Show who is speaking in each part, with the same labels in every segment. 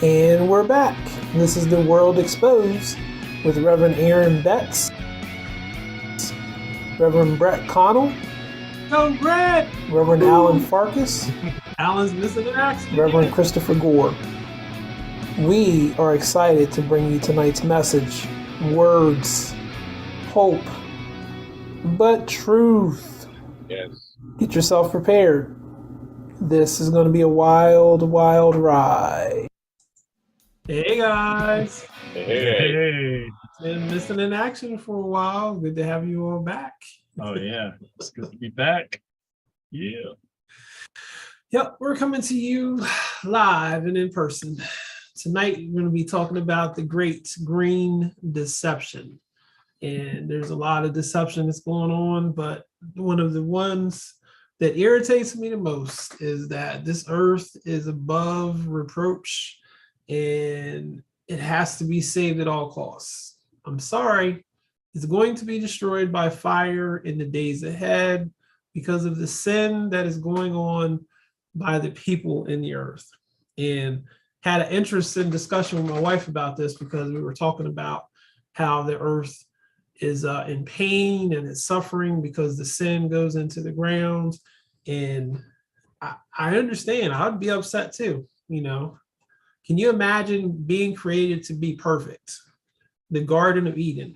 Speaker 1: And we're back. This is The World Exposed with Reverend Aaron Betts, Reverend Brett Connell,
Speaker 2: Go Brett!
Speaker 1: Reverend Alan Farkas,
Speaker 2: Alan's missing an action.
Speaker 1: Reverend Christopher Gore. We are excited to bring you tonight's message: words, hope, but truth.
Speaker 3: Yes.
Speaker 1: Get yourself prepared. This is going to be a wild, wild ride.
Speaker 2: Hey guys.
Speaker 3: Hey.
Speaker 2: Been missing in action for a while. Good to have you all back.
Speaker 4: Oh yeah, it's good to be back. Yeah.
Speaker 2: Yep, we're coming to you live and in person. Tonight we're going to be talking about the great green deception. And there's a lot of deception that's going on, but one of the ones that irritates me the most is that this earth is above reproach and it has to be saved at all costs. I'm sorry, it's going to be destroyed by fire in the days ahead because of the sin that is going on by the people in the earth. And had an interesting discussion with my wife about this because we were talking about how the earth is in pain and it's suffering because the sin goes into the ground. And I understand, I'd be upset too, you know. Can you imagine being created to be perfect? The Garden of Eden,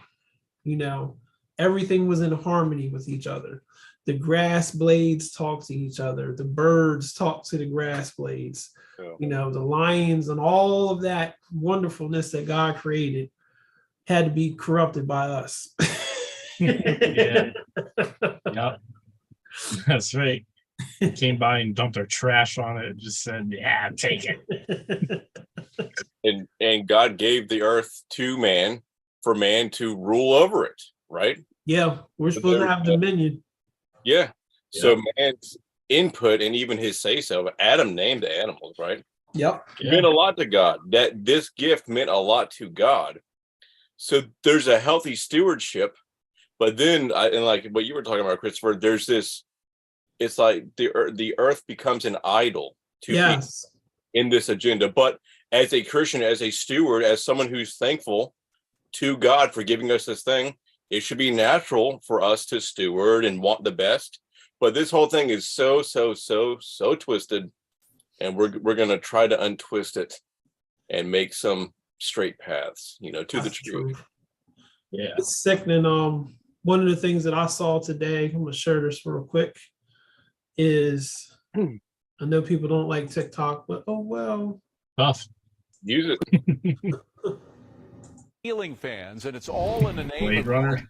Speaker 2: you know, everything was in harmony with each other. The grass blades talk to each other. The birds talk to the grass blades. You know, the lions and all of that wonderfulness that God created had to be corrupted by us.
Speaker 4: Yeah. Yep. That's right. Came by and dumped our trash on it and just said, yeah, take it.
Speaker 3: And God gave the earth to man for man to rule over it, right?
Speaker 2: Yeah, we're supposed to have dominion.
Speaker 3: Yeah. So man's input and even his say-so, Adam named the animals, right?
Speaker 2: Yep.
Speaker 3: It meant a lot to God. That this gift meant a lot to God. So there's a healthy stewardship, but then, and like what you were talking about, Christopher, there's this, it's like the earth becomes an idol to people in this agenda. But as a Christian, as a steward, as someone who's thankful to God for giving us this thing, it should be natural for us to steward and want the best. But this whole thing is so twisted, and we're going to try to untwist it and make some straight paths, you know, to the truth.
Speaker 2: Yeah, it's sickening. One of the things that I saw today, I'm gonna share this real quick, is I know people don't like TikTok, but oh well.
Speaker 4: Tough.
Speaker 3: Use it.
Speaker 5: Ceiling fans, and it's all in the name of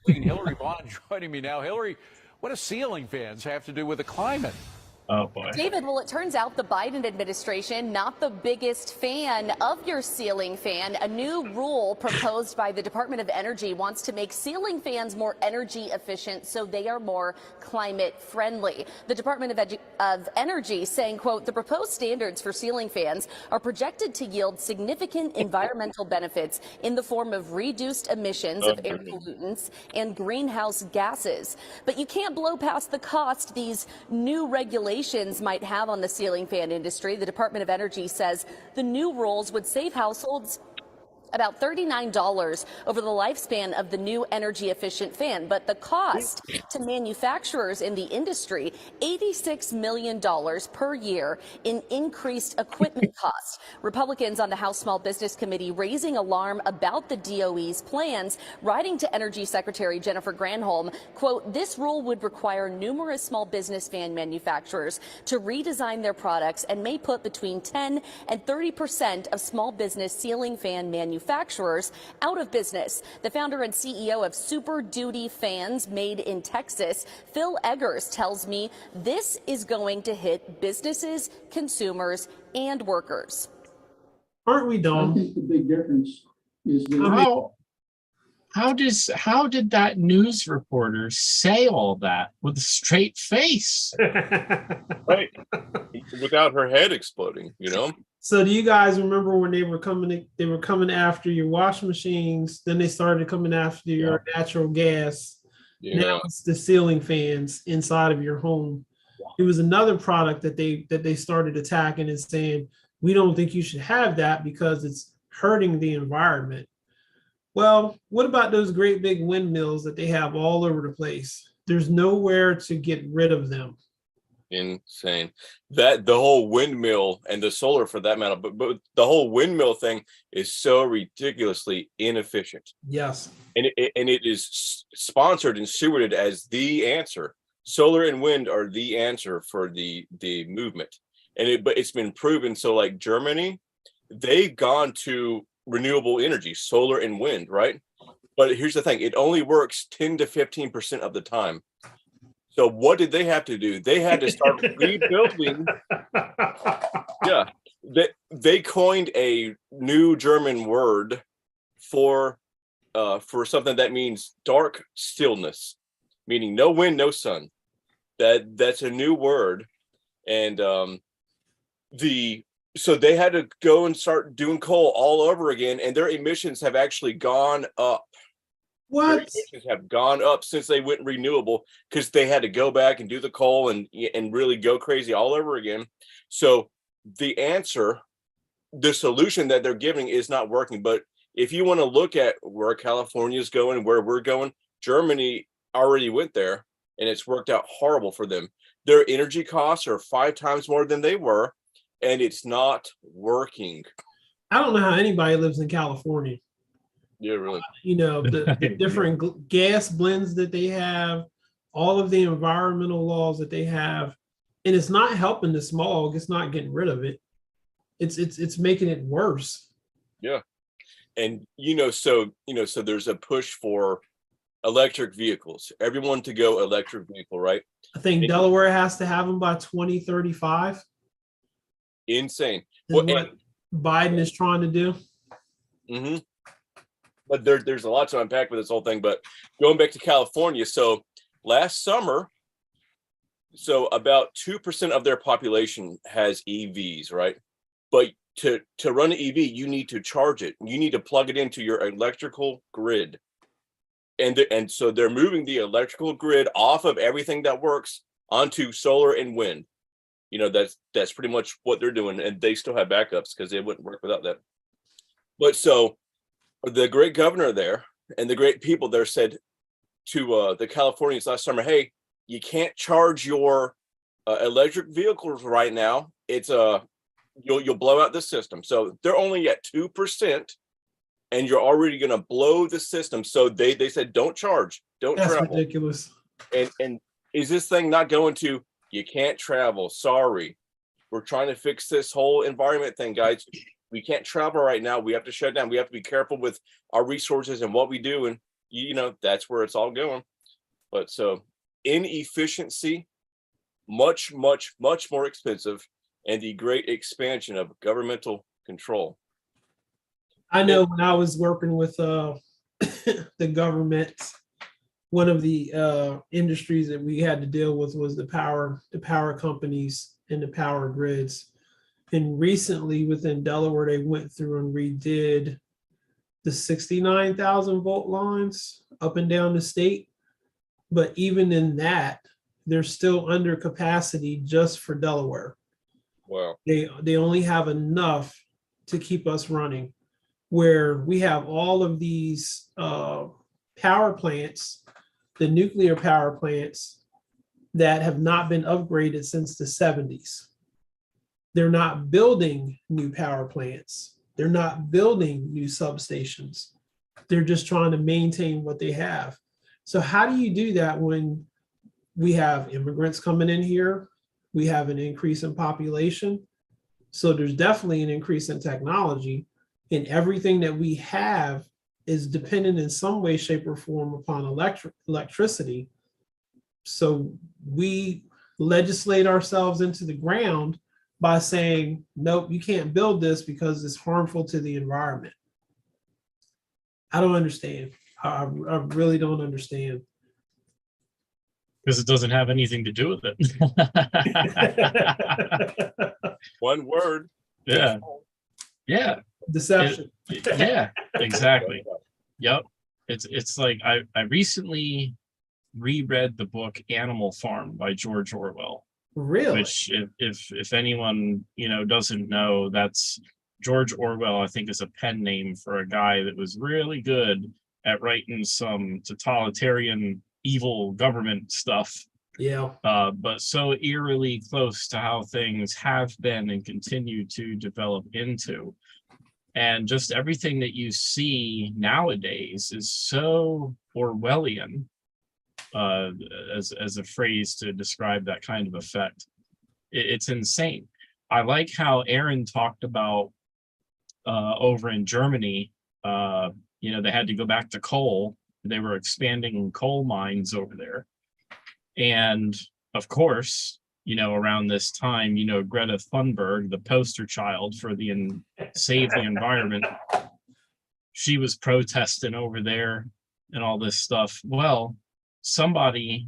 Speaker 5: Hillary Bond joining me now. Hillary, what do ceiling fans have to do with the climate?
Speaker 4: Oh boy.
Speaker 6: David, well, it turns out the Biden administration, not the biggest fan of your ceiling fan. A new rule proposed by the Department of Energy wants to make ceiling fans more energy efficient so they are more climate friendly. The Department of Energy saying, quote, the proposed standards for ceiling fans are projected to yield significant environmental benefits in the form of reduced emissions of air pollutants and greenhouse gases. But you can't blow past the cost these new regulations might have on the ceiling fan industry. The Department of Energy says the new rules would save households about $39 over the lifespan of the new energy efficient fan. But the cost to manufacturers in the industry, $86 million per year in increased equipment costs. Republicans on the House Small Business Committee raising alarm about the DOE's plans, writing to Energy Secretary Jennifer Granholm, quote, this rule would require numerous small business fan manufacturers to redesign their products and may put between 10 and 30% of small business ceiling fan manufacturers out of business. The founder and CEO of Super Duty Fans made in Texas, Phil Eggers, tells me this is going to hit businesses, consumers, and workers.
Speaker 2: Aren't we dumb?
Speaker 7: I think the big difference is
Speaker 4: how did that news reporter say all that with a straight face?
Speaker 3: Right. Without her head exploding, you know?
Speaker 2: So do you guys remember when they were coming after your washing machines, then they started coming after your natural gas.
Speaker 3: Yeah.
Speaker 2: Now it's the ceiling fans inside of your home. It was another product that they started attacking and saying, we don't think you should have that because it's hurting the environment. Well, what about those great big windmills that they have all over the place? There's nowhere to get rid of them.
Speaker 3: Insane. That the whole windmill and the solar for that matter, but the whole windmill thing is so ridiculously inefficient.
Speaker 2: Yes.
Speaker 3: And it is sponsored and stewarded as the answer. Solar and wind are the answer for the movement. But it's been proven. So like Germany, they've gone to renewable energy, solar and wind, right? But here's the thing, it only works 10 to 15% of the time. So what did they have to do? They had to start rebuilding. Yeah, they coined a new German word for something that means dark stillness, meaning no wind, no sun. That's a new word, and so they had to go and start doing coal all over again, and their emissions have actually gone up.
Speaker 2: What?
Speaker 3: Their emissions have gone up since they went renewable because they had to go back and do the coal and really go crazy all over again. So the answer, the solution that they're giving is not working. But if you want to look at where California is going, where we're going, Germany already went there, and it's worked out horrible for them. Their energy costs are 5 times more than they were, and it's not working.
Speaker 2: I don't know how anybody lives in California.
Speaker 3: Yeah, really.
Speaker 2: You know, the different gas blends that they have, all of the environmental laws that they have, and it's not helping the smog. It's not getting rid of it. It's making it worse.
Speaker 3: Yeah. And so there's a push for electric vehicles. Everyone to go electric vehicle, right?
Speaker 2: I think Delaware has to have them by 2035.
Speaker 3: Insane.
Speaker 2: What Biden is trying to do.
Speaker 3: Mm-hmm. But there's a lot to unpack with this whole thing. But going back to California, so last summer, so about 2% of their population has EVs, right? But to run an EV, you need to charge it. You need to plug it into your electrical grid. And so they're moving the electrical grid off of everything that works onto solar and wind. That's pretty much what they're doing, and they still have backups because they wouldn't work without that. But so the great governor there and the great people there said to the Californians last summer, hey, you can't charge your electric vehicles right now. It's you'll blow out the system. So they're only at 2%, and you're already going to blow the system. So they said, don't charge, don't
Speaker 2: That's
Speaker 3: travel.
Speaker 2: ridiculous.
Speaker 3: And is this thing not going to, you can't travel? Sorry. We're trying to fix this whole environment thing, guys. We can't travel right now. We have to shut down. We have to be careful with our resources and what we do. And, that's where it's all going. But so inefficiency, much, much, much more expensive, and the great expansion of governmental control.
Speaker 2: I know when I was working with the government, one of the industries that we had to deal with was the power companies and the power grids. And recently within Delaware, they went through and redid the 69,000 volt lines up and down the state. But even in that, they're still under capacity just for Delaware.
Speaker 3: Wow.
Speaker 2: They only have enough to keep us running, where we have all of these power plants, the nuclear power plants that have not been upgraded since the 70s. They're not building new power plants. They're not building new substations. They're just trying to maintain what they have. So how do you do that when we have immigrants coming in here? We have an increase in population. So there's definitely an increase in technology, and everything that we have is dependent in some way, shape, or form upon electricity. So we legislate ourselves into the ground by saying, nope, you can't build this because it's harmful to the environment. I don't understand. I really don't understand.
Speaker 4: Because it doesn't have anything to do with it.
Speaker 3: One word.
Speaker 4: Yeah. Yeah.
Speaker 2: Deception.
Speaker 4: Yeah, exactly. Yep. It's like I recently reread the book Animal Farm by George Orwell.
Speaker 2: Really?
Speaker 4: Which if anyone, doesn't know, that's George Orwell, I think, is a pen name for a guy that was really good at writing some totalitarian evil government stuff,
Speaker 2: Yeah.
Speaker 4: but so eerily close to how things have been and continue to develop into. And just everything that you see nowadays is so Orwellian, as a phrase to describe that kind of effect. It's insane. I like how Aaron talked about over in Germany, they had to go back to coal. They were expanding coal mines over there. And of course, around this time, Greta Thunberg, the poster child for the Save the Environment, she was protesting over there and all this stuff. Well, somebody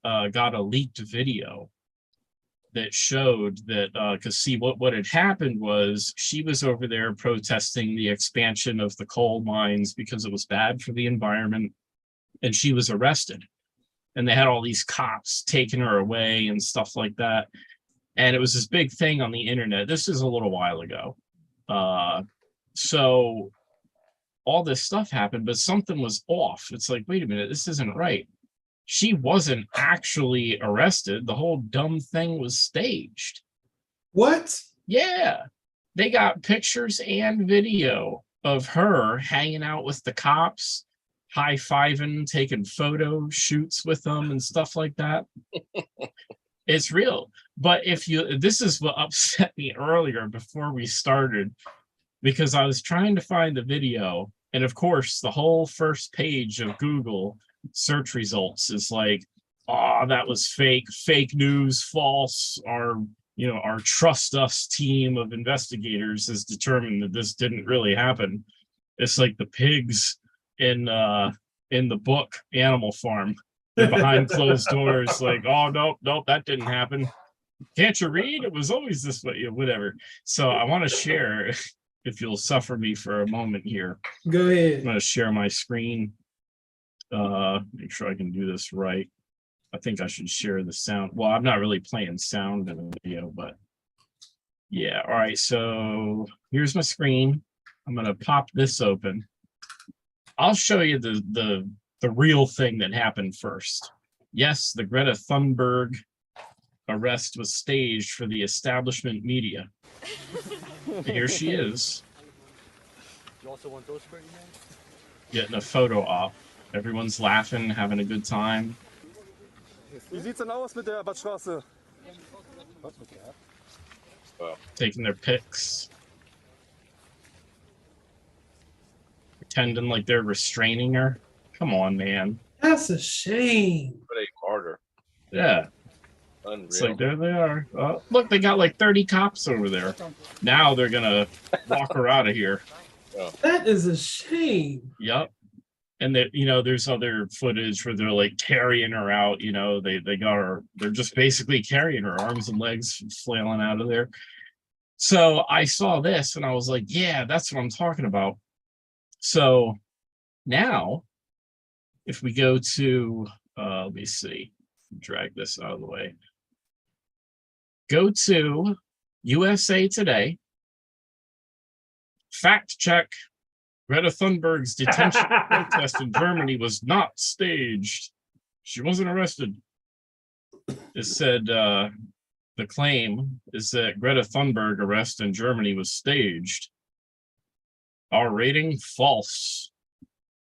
Speaker 4: got a leaked video that showed that, because see, what had happened was she was over there protesting the expansion of the coal mines because it was bad for the environment, and she was arrested. And they had all these cops taking her away and stuff like that. And it was this big thing on the internet. This is a little while ago. So all this stuff happened, but something was off. It's like, wait a minute, this isn't right. She wasn't actually arrested. The whole dumb thing was staged.
Speaker 2: What?
Speaker 4: Yeah. They got pictures and video of her hanging out with the cops, high-fiving, taking photo shoots with them and stuff like that. It's real. But this is what upset me earlier before we started, because I was trying to find the video, and of course the whole first page of Google search results is like, oh, that was fake news, false. Our trust us team of investigators has determined that this didn't really happen. It's like the pigs in the book Animal Farm. They're behind closed doors, like, oh, nope, that didn't happen. Can't you read? It was always this way, whatever. So I want to share, if you'll suffer me for a moment here.
Speaker 2: Go ahead.
Speaker 4: I'm going to share my screen. Make sure I can do this right. I think I should share the sound. Well, I'm not really playing sound in the video, but yeah. All right, so here's my screen. I'm going to pop this open. I'll show you the real thing that happened first. Yes, the Greta Thunberg arrest was staged for the establishment media. Here she is.
Speaker 8: You also want those for you, man?
Speaker 4: Getting a photo op. Everyone's laughing, having a good time.
Speaker 8: Wie sieht's denn aus mit der Badstraße?
Speaker 4: Taking their pics. Pretending like they're restraining her. Come on, man.
Speaker 2: That's a shame.
Speaker 3: But harder.
Speaker 4: Yeah.
Speaker 3: Unreal.
Speaker 4: It's like, there they are. Oh, look, they got like 30 cops over there. Now they're gonna walk her out of here.
Speaker 2: That is a shame.
Speaker 4: Yep. And that, there's other footage where they're like carrying her out. They got her. They're just basically carrying her, arms and legs flailing out of there. So I saw this and I was like, yeah, that's what I'm talking about. So now, if we go to, let me see, drag this out of the way. Go to USA Today. Fact check. Greta Thunberg's detention protest in Germany was not staged. She wasn't arrested. It said the claim is that Greta Thunberg arrest in Germany was staged. Our rating, false.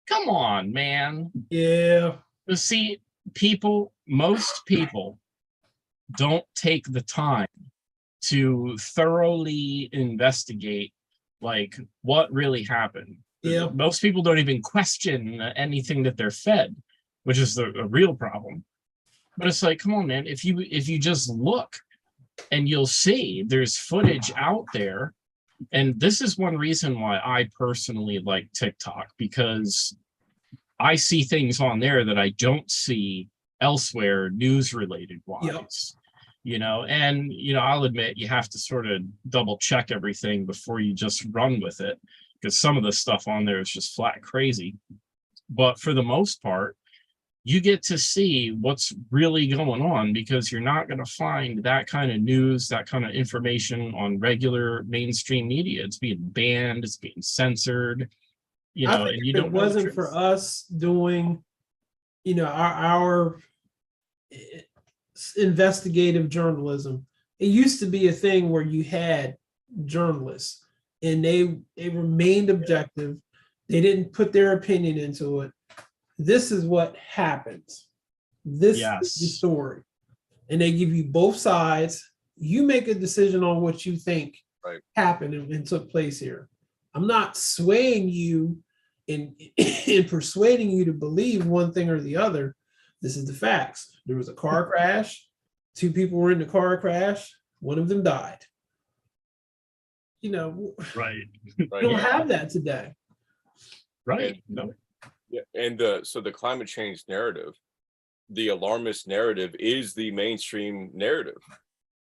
Speaker 4: Come on, man.
Speaker 2: Yeah.
Speaker 4: You see, most people don't take the time to thoroughly investigate like what really happened.
Speaker 2: Yeah.
Speaker 4: Most people don't even question anything that they're fed, which is a real problem. But it's like, come on, man, if you just look, and you'll see there's footage out there. And this is one reason why I personally like TikTok, because I see things on there that I don't see elsewhere news related wise. Yep. I'll admit you have to sort of double check everything before you just run with it, because some of the stuff on there is just flat crazy. But for the most part, you get to see what's really going on, because you're not going to find that kind of news, that kind of information on regular mainstream media. It's being banned, it's being censored, you
Speaker 2: I
Speaker 4: know,
Speaker 2: think
Speaker 4: and you
Speaker 2: if it
Speaker 4: don't know the
Speaker 2: wasn't for
Speaker 4: truth.
Speaker 2: us doing, our investigative journalism, it used to be a thing where you had journalists and they remained objective. They didn't put their opinion into it. This is what happens. This is the
Speaker 4: Yes.
Speaker 2: story. And they give you both sides. You make a decision on what you think
Speaker 3: Right.
Speaker 2: happened and took place here. I'm not swaying you in persuading you to believe one thing or the other. This is the facts. There was a car crash. 2 people were in the car crash. One of them died.
Speaker 4: Right.
Speaker 2: We don't have that today.
Speaker 4: Right.
Speaker 3: And,
Speaker 4: No.
Speaker 3: yeah, and so the climate change narrative, the alarmist narrative, is the mainstream narrative.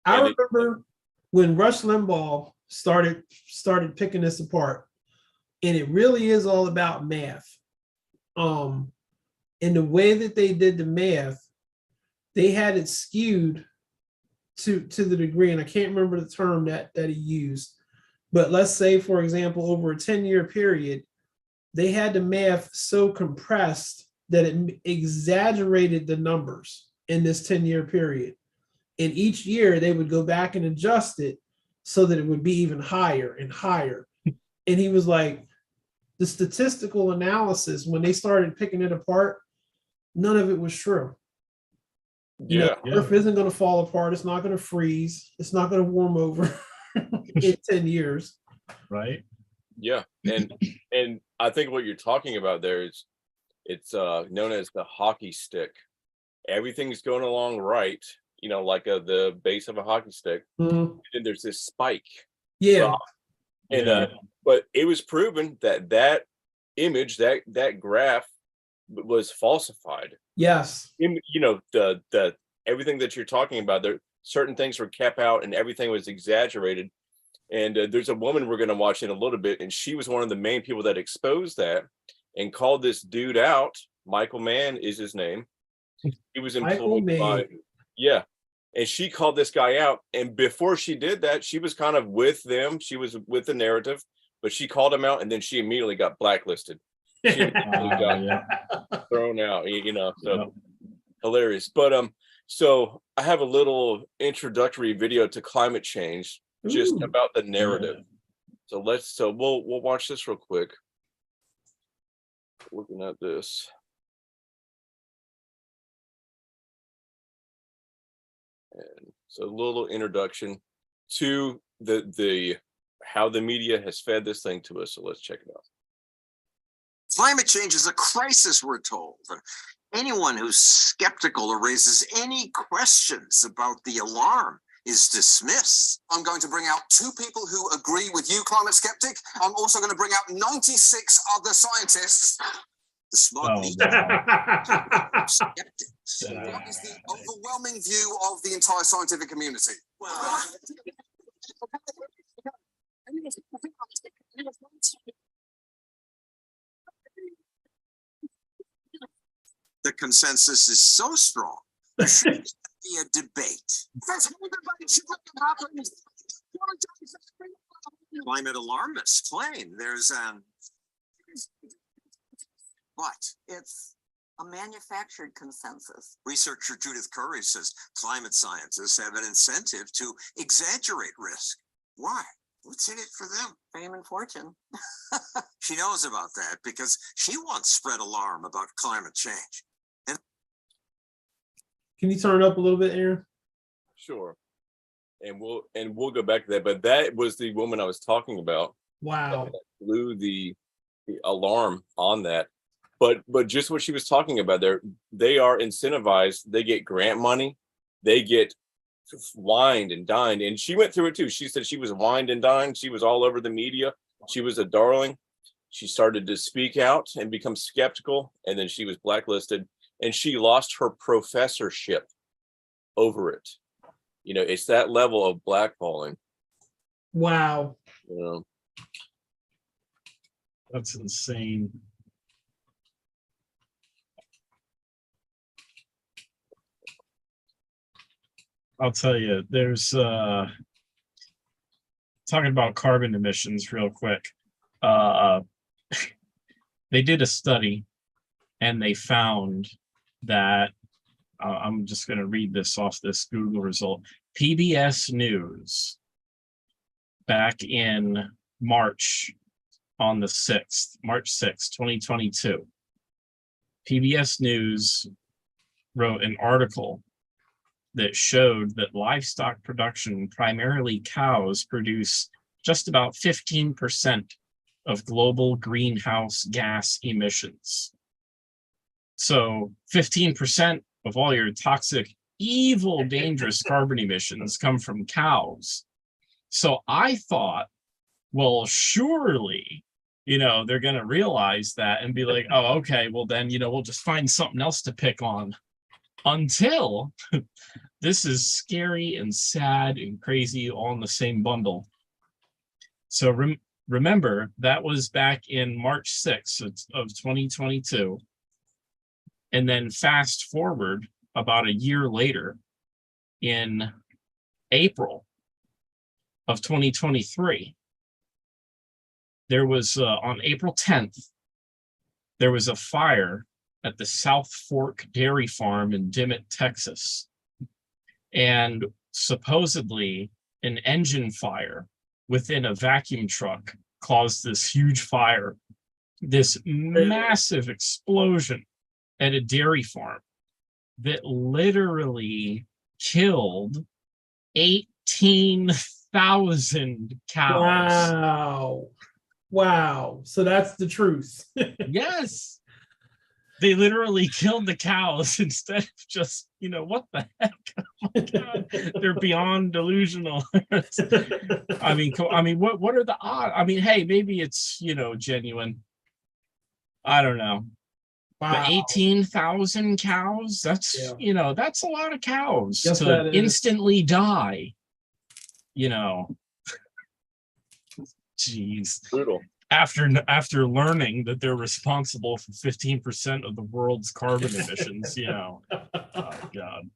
Speaker 2: I
Speaker 3: And
Speaker 2: remember when Rush Limbaugh started picking this apart, and it really is all about math. And the way that they did the math, they had it skewed to the degree, and I can't remember the term that he used, but let's say, for example, over a 10-year period, they had the math so compressed that it exaggerated the numbers in this 10-year period. And each year they would go back and adjust it so that it would be even higher and higher. And he was like, the statistical analysis, when they started picking it apart, none of it was true. Earth isn't going to fall apart. It's not going to freeze. It's not going to warm over in 10 years.
Speaker 4: Right.
Speaker 3: Yeah. And I think what you're talking about there is, it's known as the hockey stick. Everything's going along right, like the base of a hockey stick.
Speaker 2: Mhm.
Speaker 3: And there's this spike.
Speaker 2: Yeah.
Speaker 3: But it was proven that image, that graph was falsified.
Speaker 2: Yes.
Speaker 3: The everything that you're talking about, there certain things were kept out and everything was exaggerated. And there's a woman we're going to watch in a little bit, and she was one of the main people that exposed that and called this dude out. Michael Mann is his name. He was employed by, and she called this guy out. And before she did that, she was kind of with them. She was with the narrative, but she called him out, and then she immediately got blacklisted. She immediately got thrown out. So hilarious. But so I have a little introductory video to climate change, just about the narrative. So we'll watch this real quick. Looking at this. And so a little introduction to the how the media has fed this thing to us. So let's check it out.
Speaker 9: Climate change is a crisis, we're told. Anyone who's skeptical or raises any questions about the alarm is dismissed. I'm going to bring out 2 people who agree with you, climate skeptic. I'm also going to bring out 96 other scientists. The smart skeptics. What is the overwhelming view of the entire scientific community? The consensus is so strong, there should be a debate. Climate alarmists claim there's what?
Speaker 10: It's a manufactured consensus.
Speaker 9: Researcher Judith Curry says climate scientists have an incentive to exaggerate risk. Why? What's in it for them?
Speaker 10: Fame and fortune.
Speaker 9: She knows about that because she once spread alarm about climate change.
Speaker 2: Can you turn it up a little bit, Aaron?
Speaker 3: Sure. And we'll go back to that. But that was the woman I was talking about.
Speaker 2: Wow.
Speaker 3: That blew the alarm on that. But just what she was talking about there, they are incentivized. They get grant money. They get wined and dined. And she went through it too. She said she was wined and dined. She was all over the media. She was a darling. She started to speak out and become skeptical. And then she was blacklisted. And she lost her professorship over it. It's that level of blackballing.
Speaker 2: Wow.
Speaker 4: That's insane. I'll tell you, there's talking about carbon emissions real quick. They did a study and they found that I'm just going to read this off this Google result. PBS News back in March on the 6th, March 6th, 2022. PBS News wrote an article that showed that livestock production, primarily cows, produce just about 15% of global greenhouse gas emissions. So 15% of all your toxic, evil, dangerous carbon emissions come from cows. So I thought, well, surely, they're going to realize that and be like, oh, okay, well then, we'll just find something else to pick on. Until this is scary and sad and crazy all in the same bundle. So remember, that was back in March 6th of 2022. And then fast forward about a year later, in April of 2023, there was, on April 10th, there was a fire at the South Fork Dairy Farm in Dimmitt, Texas. And supposedly an engine fire within a vacuum truck caused this huge fire, this massive explosion at a dairy farm that literally killed 18,000 cows.
Speaker 2: Wow. So that's the truth.
Speaker 4: Yes. They literally killed the cows instead of just, what the heck? Oh my God. They're beyond delusional. I mean, what are the odds? I mean, hey, maybe it's, genuine. I don't know.
Speaker 2: Wow.
Speaker 4: But 18,000 cows, that's, that's a lot of cows
Speaker 2: Yes,
Speaker 4: to instantly die. Jeez.
Speaker 3: Brutal.
Speaker 4: After learning that they're responsible for 15% of the world's carbon emissions, oh God.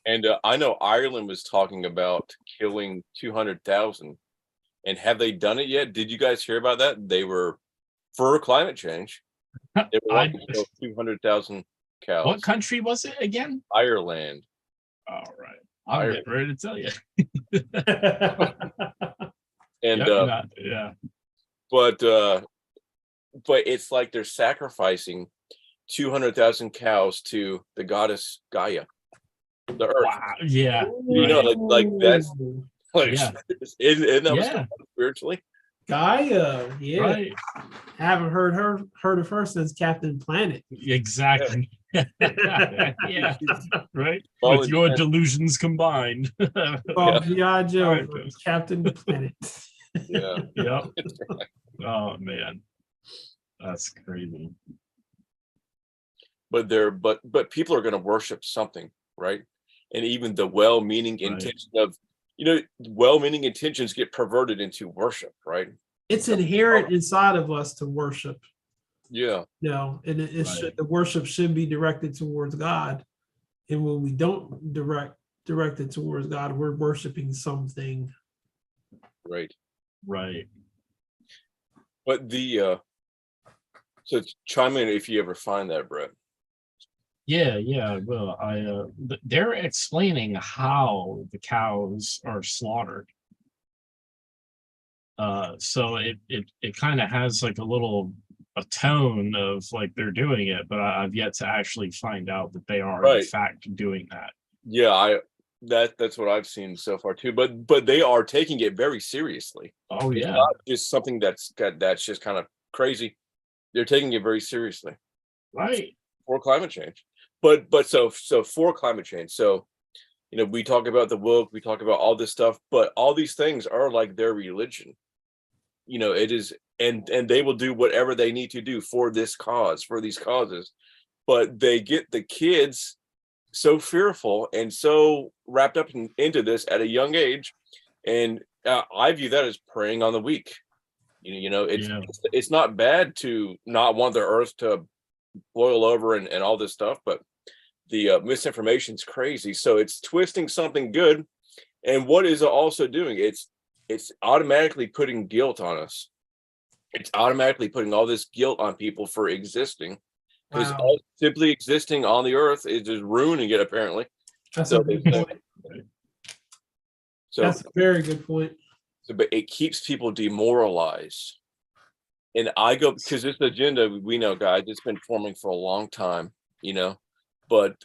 Speaker 3: And I know Ireland was talking about killing 200,000. And have they done it yet? Did you guys hear about that? They were for climate change. They were wanting to kill 200,000 cows.
Speaker 4: What country was it again?
Speaker 3: Ireland.
Speaker 4: All right. I'm getting ready to tell you.
Speaker 3: And
Speaker 4: yeah.
Speaker 3: But it's like they're sacrificing 200,000 cows to the goddess Gaia, the earth.
Speaker 4: Wow. Yeah.
Speaker 3: Like that's like,
Speaker 4: yeah.
Speaker 3: Isn't that spiritually?
Speaker 2: Gaia, yeah.
Speaker 4: Right.
Speaker 2: I haven't heard of her since Captain Planet.
Speaker 4: Exactly. Yeah. Right.
Speaker 3: Well,
Speaker 4: with your delusions combined.
Speaker 2: Well, G.I. Joe, Captain Planet.
Speaker 3: Yeah.
Speaker 4: Yep. Oh man, that's crazy.
Speaker 3: But people are going to worship something, right? And even the well-meaning intention of, well-meaning intentions get perverted into worship, right?
Speaker 2: It's inherent inside of us to worship.
Speaker 3: Yeah.
Speaker 2: And the worship should be directed towards God. And when we don't direct it towards God, we're worshiping something.
Speaker 3: Right.
Speaker 4: Right.
Speaker 3: But so chime in if you ever find that, Brett.
Speaker 4: Yeah. Well, they're explaining how the cows are slaughtered. So it kind of has like a tone of like they're doing it, but I've yet to actually find out that they are in fact doing that.
Speaker 3: Yeah, that's what I've seen so far too. But they are taking it very seriously.
Speaker 4: Oh yeah.
Speaker 3: It's not just something that's just kind of crazy. They're taking it very seriously.
Speaker 4: Right.
Speaker 3: For climate change. But so for climate change. So, we talk about the woke, we talk about all this stuff, but all these things are like their religion. It is, and they will do whatever they need to do for this cause, for these causes. But they get the kids so fearful and so wrapped up into this at a young age. And I view that as preying on the weak. It's not bad to not want the earth to boil over and all this stuff, but misinformation is crazy. So it's twisting something good. And what is it also doing? It's automatically putting guilt on us. It's automatically putting all this guilt on people for existing, because
Speaker 2: Wow.
Speaker 3: simply existing on the earth is just ruining it, apparently.
Speaker 2: That's
Speaker 3: So
Speaker 2: a good point.
Speaker 3: So
Speaker 2: That's a very good point.
Speaker 3: but it keeps people demoralized. And I go, because this agenda, we know, guys, it's been forming for a long time, but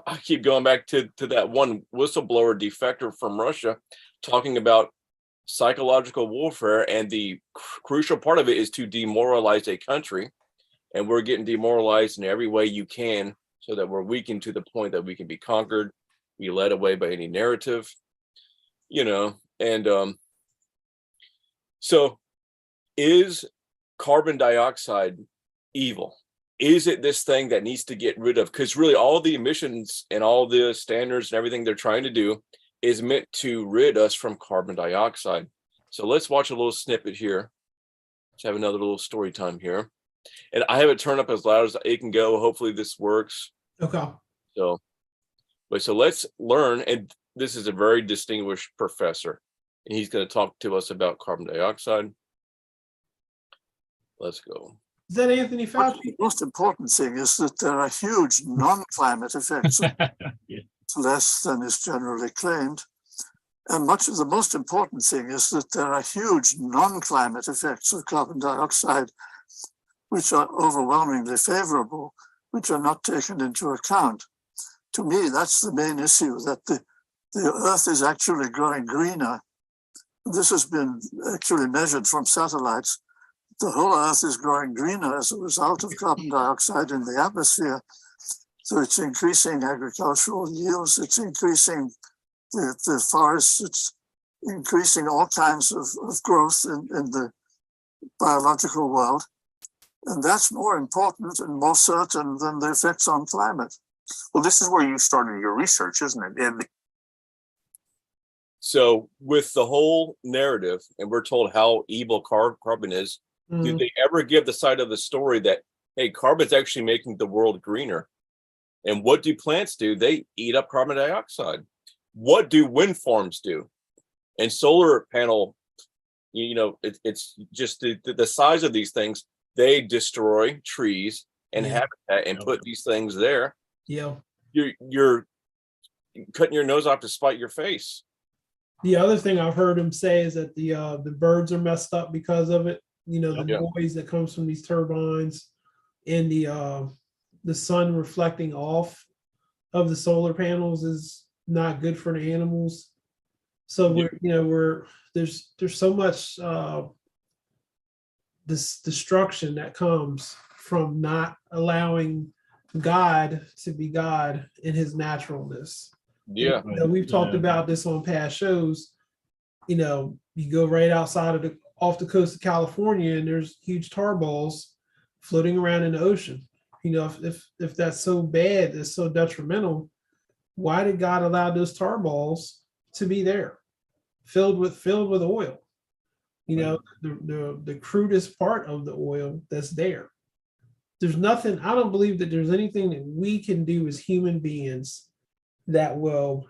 Speaker 3: I keep going back to that one whistleblower defector from Russia talking about psychological warfare, and the crucial part of it is to demoralize a country, and we're getting demoralized in every way you can, so that we're weakened to the point that we can be conquered, be led away by any narrative, and so is carbon dioxide evil? Is it this thing that needs to get rid of? Because really all the emissions and all the standards and everything they're trying to do is meant to rid us from carbon dioxide. So let's watch a little snippet here. Let's have another little story time here. And I have it turned up as loud as it can go. Hopefully this works.
Speaker 2: Okay.
Speaker 3: So let's learn. And this is a very distinguished professor, and he's going to talk to us about carbon dioxide. Let's go.
Speaker 2: Is that Anthony Fauci?
Speaker 7: The most important thing is that there are huge non-climate effects, less than is generally claimed. And much of the most important thing is that there are huge non-climate effects of carbon dioxide, which are overwhelmingly favorable, which are not taken into account. To me, that's the main issue, that the Earth is actually growing greener. This has been actually measured from satellites. The whole Earth is growing greener as a result of carbon dioxide in the atmosphere. So it's increasing agricultural yields, it's increasing the forests, it's increasing all kinds of growth in the biological world. And that's more important and more certain than the effects on climate.
Speaker 9: Well, this is where you started your research, isn't it? And
Speaker 3: so with the whole narrative, and we're told how evil carbon is, do they ever give the side of the story that, hey, carbon's actually making the world greener? And what do plants do? They eat up carbon dioxide. What do wind farms do? And solar panel, it's just the size of these things. They destroy trees and habitat and put these things there.
Speaker 2: Yeah.
Speaker 3: You're cutting your nose off to spite your face.
Speaker 2: The other thing I've heard him say is that the birds are messed up because of it. The noise that comes from these turbines, and the sun reflecting off of the solar panels is not good for the animals. So there's so much this destruction that comes from not allowing God to be God in his naturalness.
Speaker 3: Yeah.
Speaker 2: We've talked about this on past shows. You go right outside off the coast of California, and there's huge tar balls floating around in the ocean. If that's so bad, it's so detrimental, why did God allow those tar balls to be there, filled with oil? The crudest part of the oil that's there. There's nothing. I don't believe that there's anything that we can do as human beings that will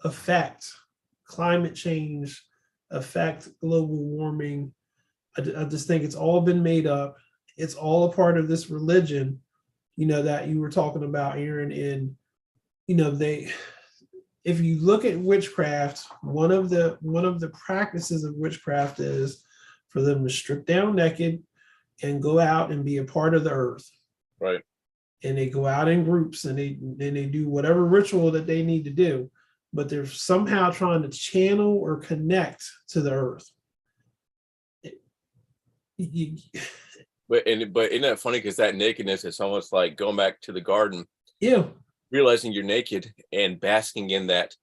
Speaker 2: affect climate change, affect global warming. I just think it's all been made up. It's all a part of this religion, that you were talking about, Aaron. And if you look at witchcraft, one of the practices of witchcraft is for them to strip down naked and go out and be a part of the earth.
Speaker 3: Right.
Speaker 2: And they go out in groups and they do whatever ritual that they need to do, but they're somehow trying to channel or connect to the earth.
Speaker 3: But isn't that funny? Because that nakedness is almost like going back to the garden.
Speaker 2: Yeah.
Speaker 3: Realizing you're naked and basking in that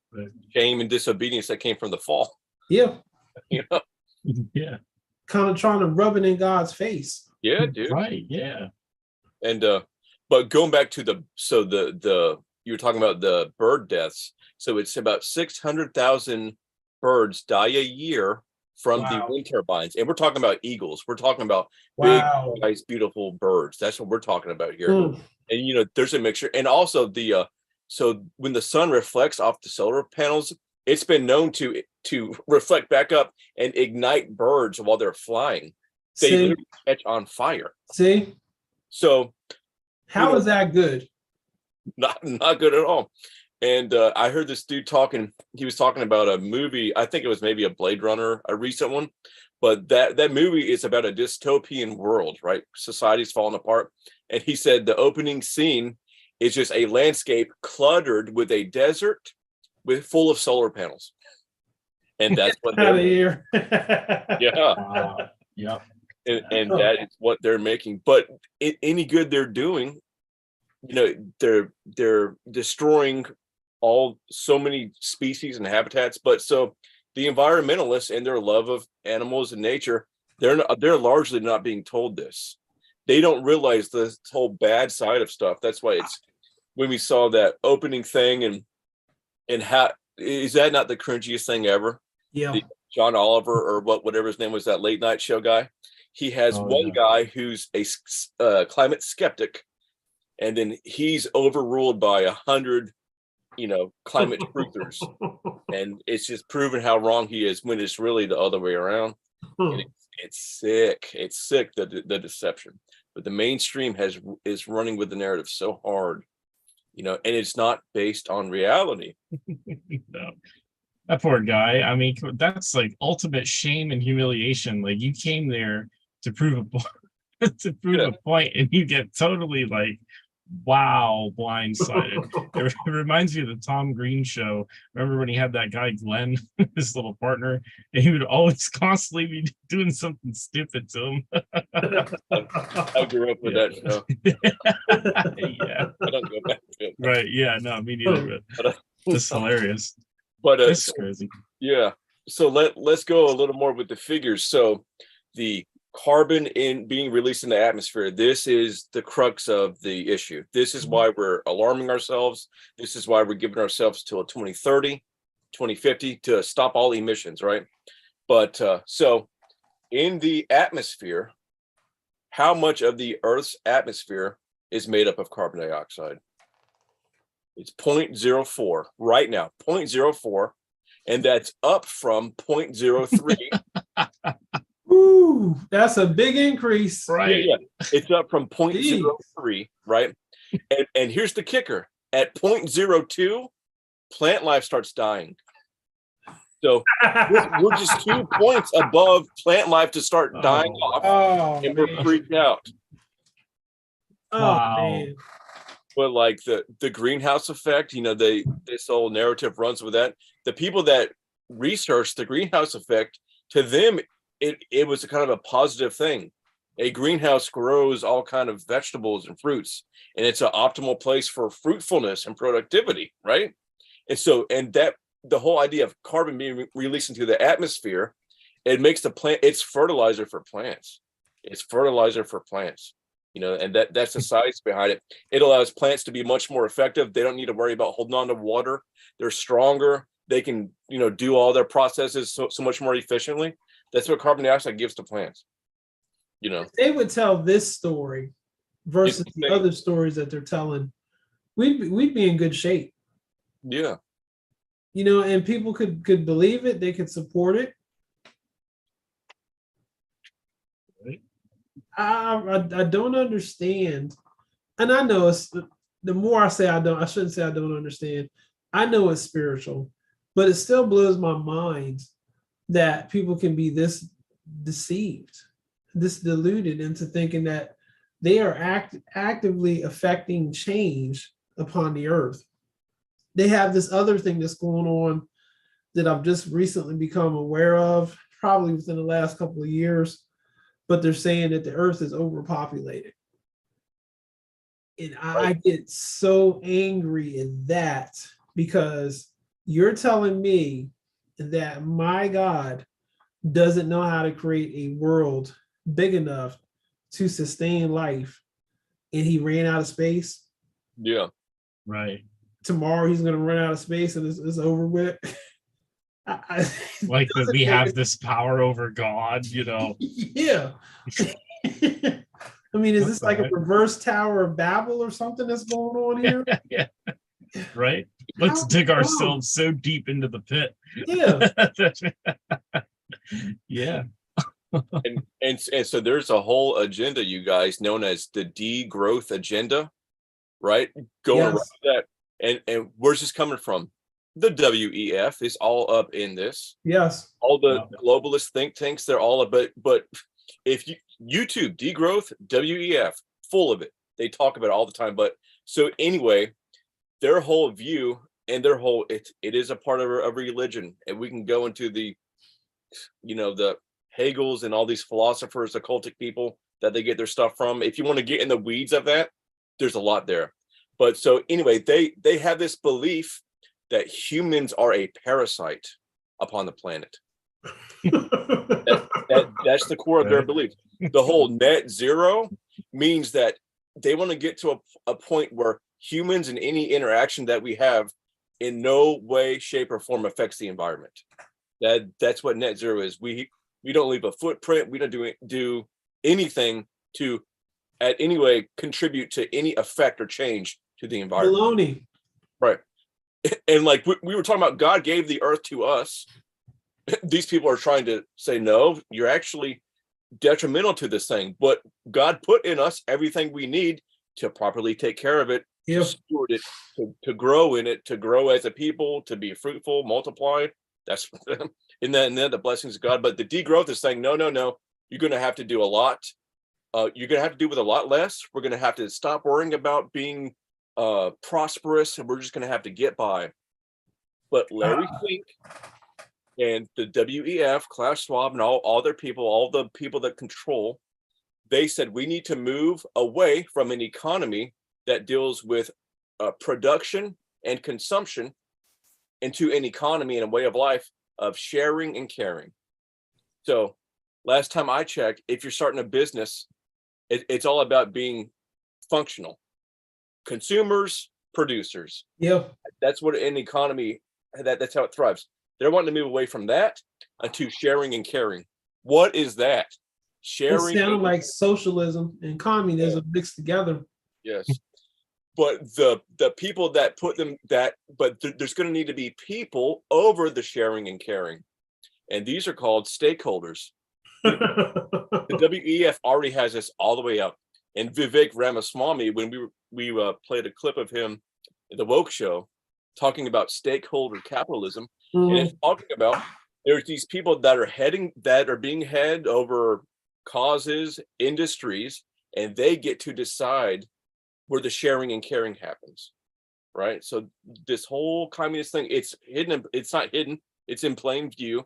Speaker 3: shame and disobedience that came from the fall.
Speaker 2: Yeah.
Speaker 4: Yeah.
Speaker 2: Kind of trying to rub it in God's face.
Speaker 3: Yeah, dude.
Speaker 4: Right. Yeah.
Speaker 3: And but going back to the you were talking about the bird deaths. So it's about 600,000 birds die a year from the wind turbines, and we're talking about eagles. We're talking about big, nice, beautiful birds. That's what we're talking about here. And there's a mixture, and also the so when the sun reflects off the solar panels, it's been known to reflect back up and ignite birds while they're flying. They
Speaker 2: See,
Speaker 3: literally catch on fire.
Speaker 2: see,
Speaker 3: So
Speaker 2: how is that good?
Speaker 3: not good at all. And I heard this dude talking. He was talking about a movie. I think it was maybe a Blade Runner, a recent one. But that movie is about a dystopian world, right? Society's falling apart. And he said the opening scene is just a landscape cluttered with a desert full of solar panels. And that's what
Speaker 2: Out of
Speaker 3: they're
Speaker 2: here.
Speaker 3: yeah.
Speaker 4: Yep.
Speaker 3: And that is what they're making. But any good they're doing, they're destroying so many species and habitats. But so the environmentalists and their love of animals and nature, they're largely not being told this. They don't realize this whole bad side of stuff. That's why it's when we saw that opening thing and how is that not the cringiest thing ever?
Speaker 2: Yeah.
Speaker 3: John Oliver or whatever his name was, that late night show guy. He has one guy who's a climate skeptic, and then he's overruled by 100 climate truthers, and it's just proven how wrong he is when it's really the other way around. And it's sick. It's sick, the deception. But the mainstream is running with the narrative so hard, and it's not based on reality.
Speaker 4: No. That poor guy. I mean, that's like ultimate shame and humiliation. Like, you came there to prove a point, and you get totally like, wow, blindsided. It reminds me of the Tom Green show. Remember when he had that guy Glenn, his little partner, and he would always constantly be doing something stupid to him.
Speaker 3: I grew up with that show.
Speaker 4: Yeah.
Speaker 3: I don't go back to it.
Speaker 4: Right. Yeah. No, me neither. But it's hilarious.
Speaker 3: But
Speaker 4: it's crazy.
Speaker 3: Yeah. So let's go a little more with the figures. So the carbon being released in the atmosphere, this is the crux of the issue. This is why we're alarming ourselves. This is why we're giving ourselves till 2030, 2050 to stop all emissions, right? But so in the atmosphere, how much of the Earth's atmosphere is made up of carbon dioxide? It's 0.04 right now, 0.04, and that's up from 0.03.
Speaker 2: Ooh, that's a big increase.
Speaker 4: Right.
Speaker 3: Yeah. It's up from 0.03, right? And here's the kicker. At 0.02, plant life starts dying. So we're just 2 points above plant life to start dying off, and we're freaked out.
Speaker 2: Oh, man.
Speaker 3: But like the greenhouse effect, this whole narrative runs with that. The people that research the greenhouse effect, to them, it was a kind of a positive thing. A greenhouse grows all kind of vegetables and fruits, and it's an optimal place for fruitfulness and productivity, right? And so, that the whole idea of carbon being released into the atmosphere, it makes the plant, it's fertilizer for plants. It's fertilizer for plants. And that's the science behind it. It allows plants to be much more effective. They don't need to worry about holding on to water. They're stronger. They can, do all their processes so much more efficiently. That's what carbon dioxide gives to plants. If
Speaker 2: they would tell this story versus the other stories that they're telling, we'd be in good shape.
Speaker 3: Yeah.
Speaker 2: And people could believe it. They could support it. I don't understand, and I know it's the more I say I shouldn't say I don't understand. I know it's spiritual, but it still blows my mind that people can be this deceived, this deluded into thinking that they are actively affecting change upon the earth. They have this other thing that's going on that I've just recently become aware of, probably within the last couple of years. But they're saying that the earth is overpopulated. And I get so angry at that, because you're telling me that my God doesn't know how to create a world big enough to sustain life, and he ran out of space.
Speaker 3: Yeah.
Speaker 4: Right.
Speaker 2: Tomorrow he's going to run out of space and it's over with.
Speaker 4: Like we have this power over God,
Speaker 2: Yeah. I mean, is
Speaker 4: That's
Speaker 2: this like
Speaker 4: all right.
Speaker 2: a reverse Tower of Babel or something that's going on here?
Speaker 4: Yeah, right. Let's dig ourselves so deep into the pit.
Speaker 2: Yeah.
Speaker 4: Yeah.
Speaker 3: And so there's a whole agenda, you guys, known as the degrowth agenda, right? Going around that. And where's this coming from? The WEF is all up in this.
Speaker 2: Yes.
Speaker 3: All the globalist think tanks, they're all up. But if you YouTube degrowth, WEF, full of it. They talk about it all the time. But so anyway, their whole view and their whole it is a part of a religion, and we can go into the the Hegel's and all these philosophers, occultic people that they get their stuff from. If you want to get in the weeds of that, there's a lot there. But so anyway, they have this belief that humans are a parasite upon the planet. That's the core of their belief. The whole net zero means that they want to get to a point where humans and any interaction that we have in no way, shape, or form affects the environment. That's what net zero is. We don't leave a footprint. We don't do anything to at any way contribute to any effect or change to the environment.
Speaker 2: Baloney.
Speaker 3: Right. And like we were talking about, God gave the earth to us. These people are trying to say, no, you're actually detrimental to this thing. But God put in us everything we need to properly take care of it, to steward it, to grow in it, to grow as a people, to be fruitful, multiply. That's and then the blessings of God. But the degrowth is saying, no, you're going to have to do a lot. You're going to have to do with a lot less. We're going to have to stop worrying about being prosperous, and we're just going to have to get by. But Larry Fink and the WEF, Klaus Schwab, and all their people, all the people that control, they said we need to move away from an economy that deals with production and consumption into an economy and a way of life of sharing and caring. So last time I checked, if you're starting a business, it's all about being functional. Consumers, producers.
Speaker 2: Yeah.
Speaker 3: That's what an economy, that's how it thrives. They're wanting to move away from that to sharing and caring. What is that? Sharing.
Speaker 2: It sounded like socialism and communism mixed together.
Speaker 3: Yes. But the people that put them there's going to need to be people over the sharing and caring. And these are called stakeholders. The WEF already has this all the way up. And Vivek Ramaswamy, when we played a clip of him at the Woke Show talking about stakeholder capitalism, and it's talking about there's these people that are being head over causes, industries, and they get to decide where the sharing and caring happens, right? So this whole communist thing, it's hidden. It's not hidden. It's in plain view.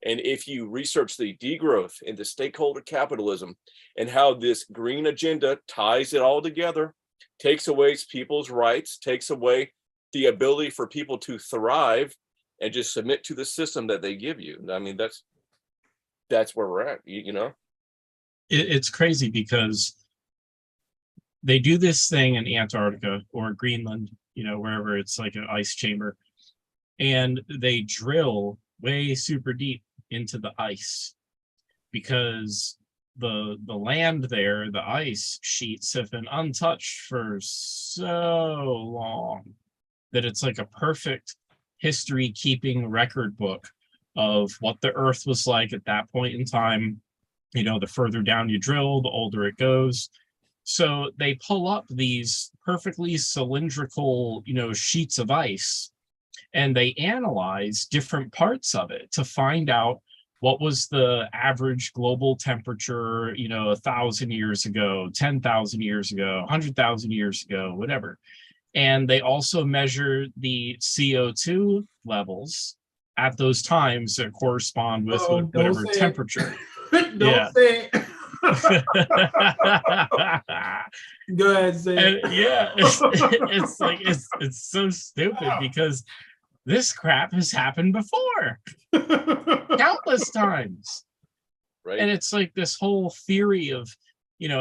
Speaker 3: And if you research the degrowth and the stakeholder capitalism and how this green agenda ties it all together, takes away people's rights, takes away the ability for people to thrive and just submit to the system that they give you. I mean, that's where we're at,
Speaker 4: It's crazy because they do this thing in Antarctica or Greenland, wherever it's like an ice chamber, and they drill way super deep into the ice because the land there, the ice sheets have been untouched for so long that it's like a perfect history keeping record book of what the earth was like at that point in time. The further down you drill, the older it goes. So they pull up these perfectly cylindrical, sheets of ice, and they analyze different parts of it to find out what was the average global temperature, 1,000 years ago, 10,000 years ago, 100,000 years ago, whatever. And they also measure the CO2 levels at those times that correspond with whatever temperature.
Speaker 2: Don't say it. Go ahead, say it.
Speaker 4: It's like it's so stupid because this crap has happened before countless times.
Speaker 3: Right.
Speaker 4: And it's like this whole theory of,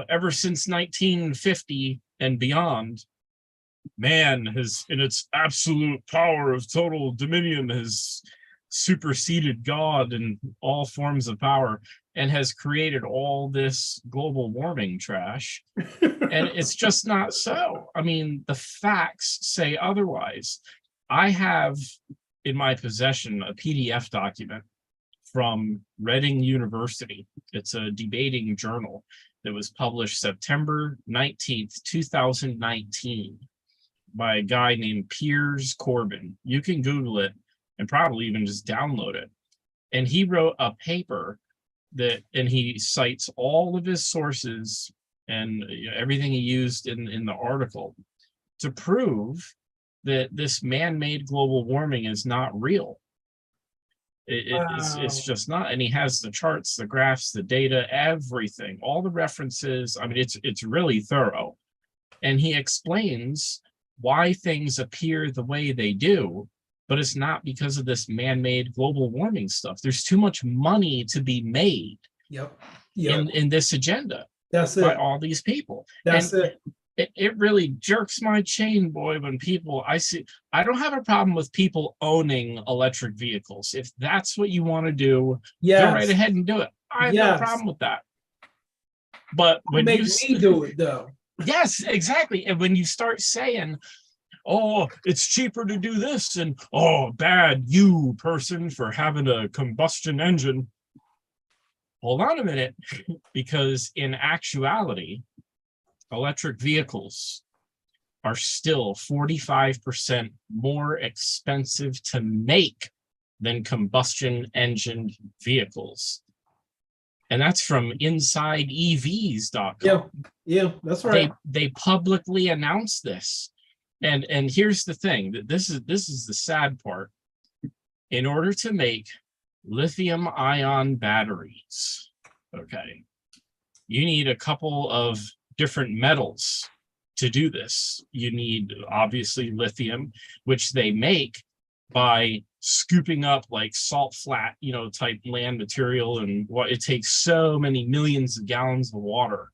Speaker 4: ever since 1950 and beyond, man has, in its absolute power of total dominion, has superseded God and all forms of power and has created all this global warming trash. And it's just not so. I mean, the facts say otherwise. I have in my possession a PDF document from Reading University. It's a debating journal that was published September 19th, 2019 by a guy named Piers Corbin. You can Google it and probably even just download it. And he wrote a paper and he cites all of his sources and everything he used in the article to prove that this man-made global warming is not real. It's just not. And he has the charts, the graphs, the data, everything, all the references. I mean, it's really thorough. And he explains why things appear the way they do, but it's not because of this man-made global warming stuff. There's too much money to be made in this agenda.
Speaker 2: That's it.
Speaker 4: By all these people.
Speaker 2: That's it.
Speaker 4: It really jerks my chain, boy, when people, I don't have a problem with people owning electric vehicles. If that's what you want to do, go right ahead and do it. I have no problem with that. But when
Speaker 2: me do it though.
Speaker 4: Yes, exactly. And when you start saying, oh, it's cheaper to do this, and oh, bad you person for having a combustion engine. Hold on a minute, because in actuality, electric vehicles are still 45% more expensive to make than combustion engine vehicles. And that's from InsideEVs.com.
Speaker 2: Yeah, that's right.
Speaker 4: They publicly announced this. And here's the thing, that this is the sad part. In order to make lithium ion batteries, okay, you need a couple of different metals to do this. You need obviously lithium, which they make by scooping up like salt flat, type land material, and what it takes so many millions of gallons of water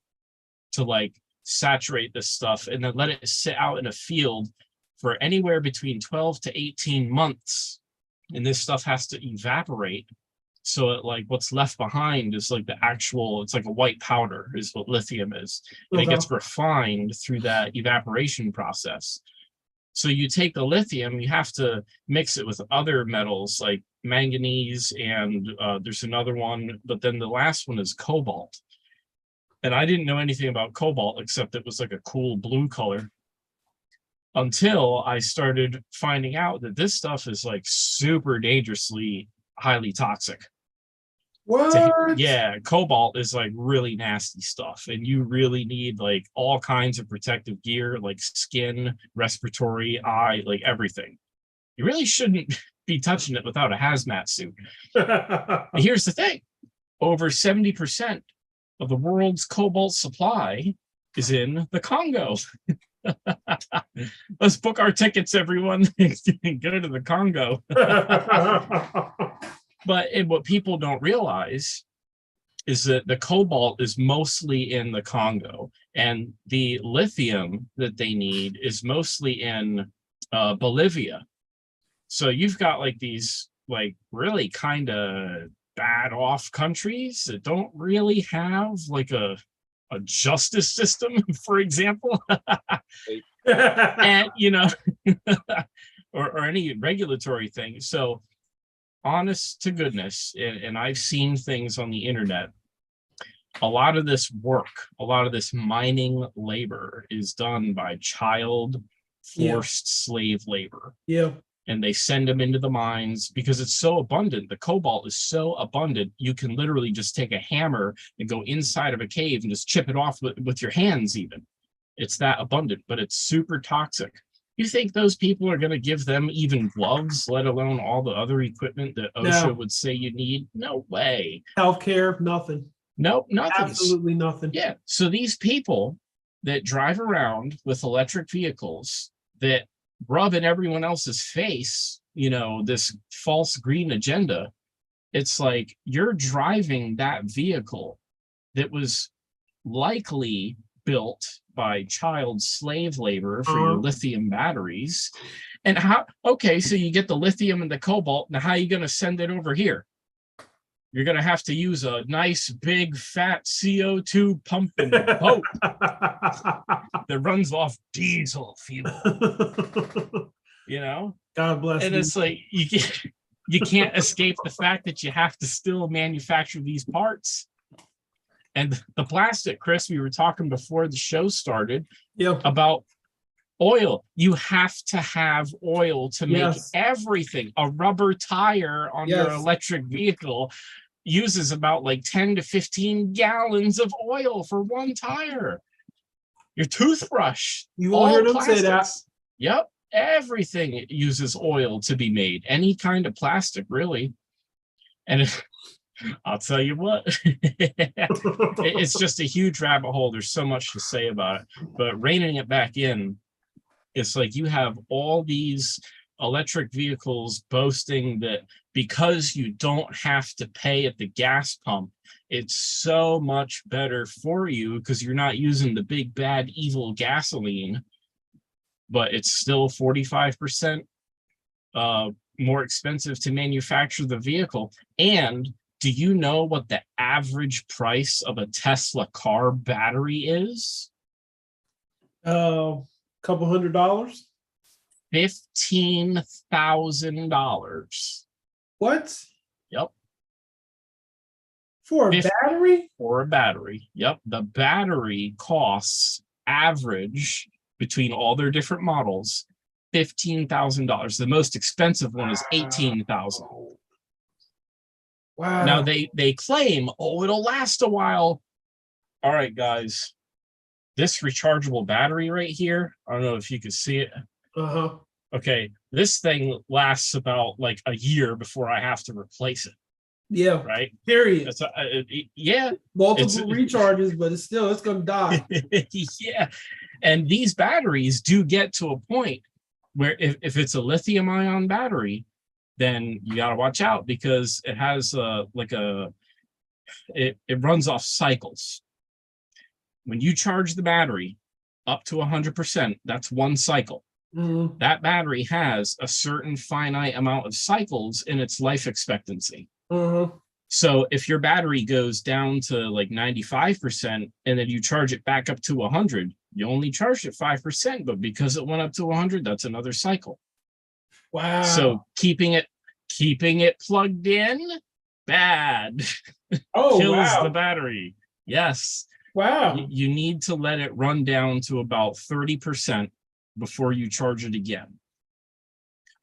Speaker 4: to like saturate this stuff and then let it sit out in a field for anywhere between 12 to 18 months. And this stuff has to evaporate. So like what's left behind is like the actual, it's like a white powder is what lithium is. And it gets refined through that evaporation process. So you take the lithium, you have to mix it with other metals like manganese, and there's another one, but then the last one is cobalt. And I didn't know anything about cobalt except it was like a cool blue color, until I started finding out that this stuff is like super dangerously highly toxic.
Speaker 2: What?
Speaker 4: Yeah, cobalt is like really nasty stuff, and you really need like all kinds of protective gear, like skin, respiratory, eye, like everything. You really shouldn't be touching it without a hazmat suit. Here's the thing, over 70% of the world's cobalt supply is in the Congo. Let's book our tickets, everyone, and go to the Congo. But what people don't realize is that the cobalt is mostly in the Congo, and the lithium that they need is mostly in Bolivia. So you've got like these like really kind of bad off countries that don't really have like a justice system, for example. And or any regulatory thing. So honest to goodness, and I've seen things on the internet, a lot of this work, a lot of this mining labor is done by child forced slave labor.
Speaker 2: Yeah.
Speaker 4: And they send them into the mines because it's so abundant. The cobalt is so abundant, you can literally just take a hammer and go inside of a cave and just chip it off with your hands even. It's that abundant, but it's super toxic. You think those people are going to give them even gloves, let alone all the other equipment that OSHA would say you need? No way.
Speaker 2: Healthcare, nothing.
Speaker 4: Nope, nothing.
Speaker 2: Absolutely nothing.
Speaker 4: Yeah. So these people that drive around with electric vehicles that rub in everyone else's face, this false green agenda, it's like you're driving that vehicle that was likely built by child slave labor for your lithium batteries. And how, okay, so you get the lithium and the cobalt. Now, how are you going to send it over here? You're going to have to use a nice, big, fat CO2 pumping boat that runs off diesel fuel. You know?
Speaker 2: God bless
Speaker 4: and
Speaker 2: you.
Speaker 4: It's like you can't escape the fact that you have to still manufacture these parts. And the plastic, Chris, we were talking before the show started about oil. You have to have oil to make everything. A rubber tire on your electric vehicle uses about like 10 to 15 gallons of oil for one tire. Your toothbrush,
Speaker 2: you won't hear them
Speaker 4: plastics.
Speaker 2: say that.
Speaker 4: Yep, everything uses oil to be made. Any kind of plastic, really. And I'll tell you what, it's just a huge rabbit hole. There's so much to say about it, but reining it back in, it's like you have all these electric vehicles boasting that because you don't have to pay at the gas pump, it's so much better for you because you're not using the big, bad, evil gasoline, but it's still 45% more expensive to manufacture the vehicle. And do you know what the average price of a Tesla car battery is?
Speaker 2: $200.
Speaker 4: $15,000.
Speaker 2: What?
Speaker 4: Yep.
Speaker 2: For a battery?
Speaker 4: For a battery. Yep. The battery costs average between all their different models $15,000. The most expensive one is $18,000.
Speaker 2: Wow.
Speaker 4: Now they claim, oh, it'll last a while. All right, guys. This rechargeable battery right here, I don't know if you can see it. Okay, this thing lasts about like a year before I have to replace it.
Speaker 2: Yeah.
Speaker 4: Right?
Speaker 2: Period.
Speaker 4: Yeah.
Speaker 2: Multiple recharges, but it's going to die.
Speaker 4: Yeah. And these batteries do get to a point where if it's a lithium ion battery, then you got to watch out because it has it runs off cycles. When you charge the battery up to 100%, that's one cycle. That battery has a certain finite amount of cycles in its life expectancy. So if your battery goes down to like 95% and then you charge it back up to 100, you only charged it 5%, but because it went up to 100, that's another cycle.
Speaker 2: Wow.
Speaker 4: So keeping it plugged in, bad. Kills the battery. Yes.
Speaker 2: Wow.
Speaker 4: You need to let it run down to about 30% before you charge it again.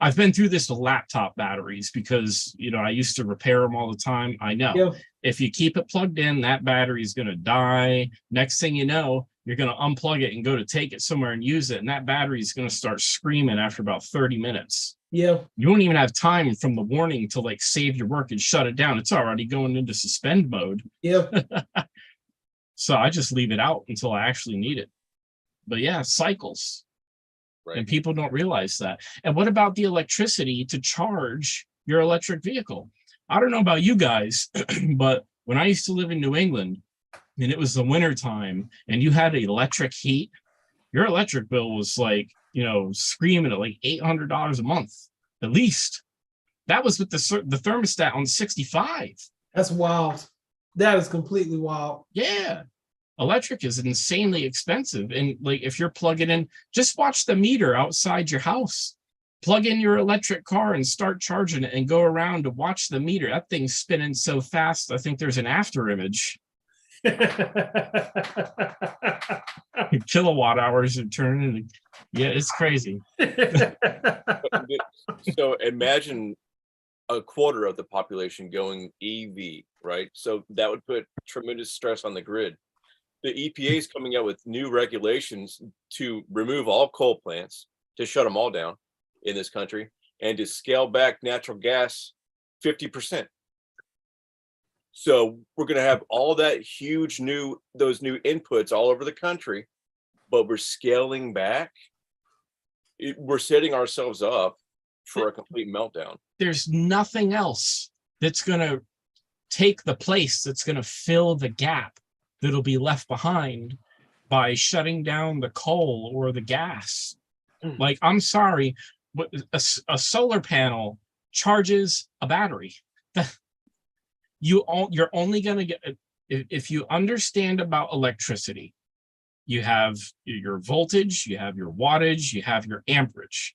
Speaker 4: I've been through this with laptop batteries because, I used to repair them all the time. I know. If you keep it plugged in, that battery is going to die. Next thing you know, you're going to unplug it and go to take it somewhere and use it. And that battery is going to start screaming after about 30 minutes.
Speaker 2: Yeah.
Speaker 4: You won't even have time from the warning to like save your work and shut it down. It's already going into suspend mode.
Speaker 2: Yeah.
Speaker 4: So I just leave it out until I actually need it. But yeah, cycles. Right. And people don't realize that. And what about the electricity to charge your electric vehicle? I don't know about you guys, but when I used to live in New England and it was the winter time and you had electric heat, your electric bill was like, screaming at like $800 a month, at least. That was with the thermostat on 65.
Speaker 2: That's wild. That is completely wild.
Speaker 4: Yeah. Electric is insanely expensive. And like, if you're plugging in, just watch the meter outside your house. Plug in your electric car and start charging it and go around to watch the meter. That thing's spinning so fast. I think there's an after image. Kilowatt hours are turning. Yeah, it's crazy.
Speaker 3: So imagine a quarter of the population going EV, right? So that would put tremendous stress on the grid. The EPA is coming out with new regulations to remove all coal plants, to shut them all down in this country, and to scale back natural gas 50%. So we're going to have all that those new inputs all over the country, but we're scaling back. We're setting ourselves up for a complete meltdown.
Speaker 4: There's nothing else that's going to take the place, that's going to fill the gap that'll be left behind by shutting down the coal or the gas. Like, I'm sorry, but a solar panel charges a battery. You're only going to get, if you understand about electricity, you have your voltage, you have your wattage, you have your amperage.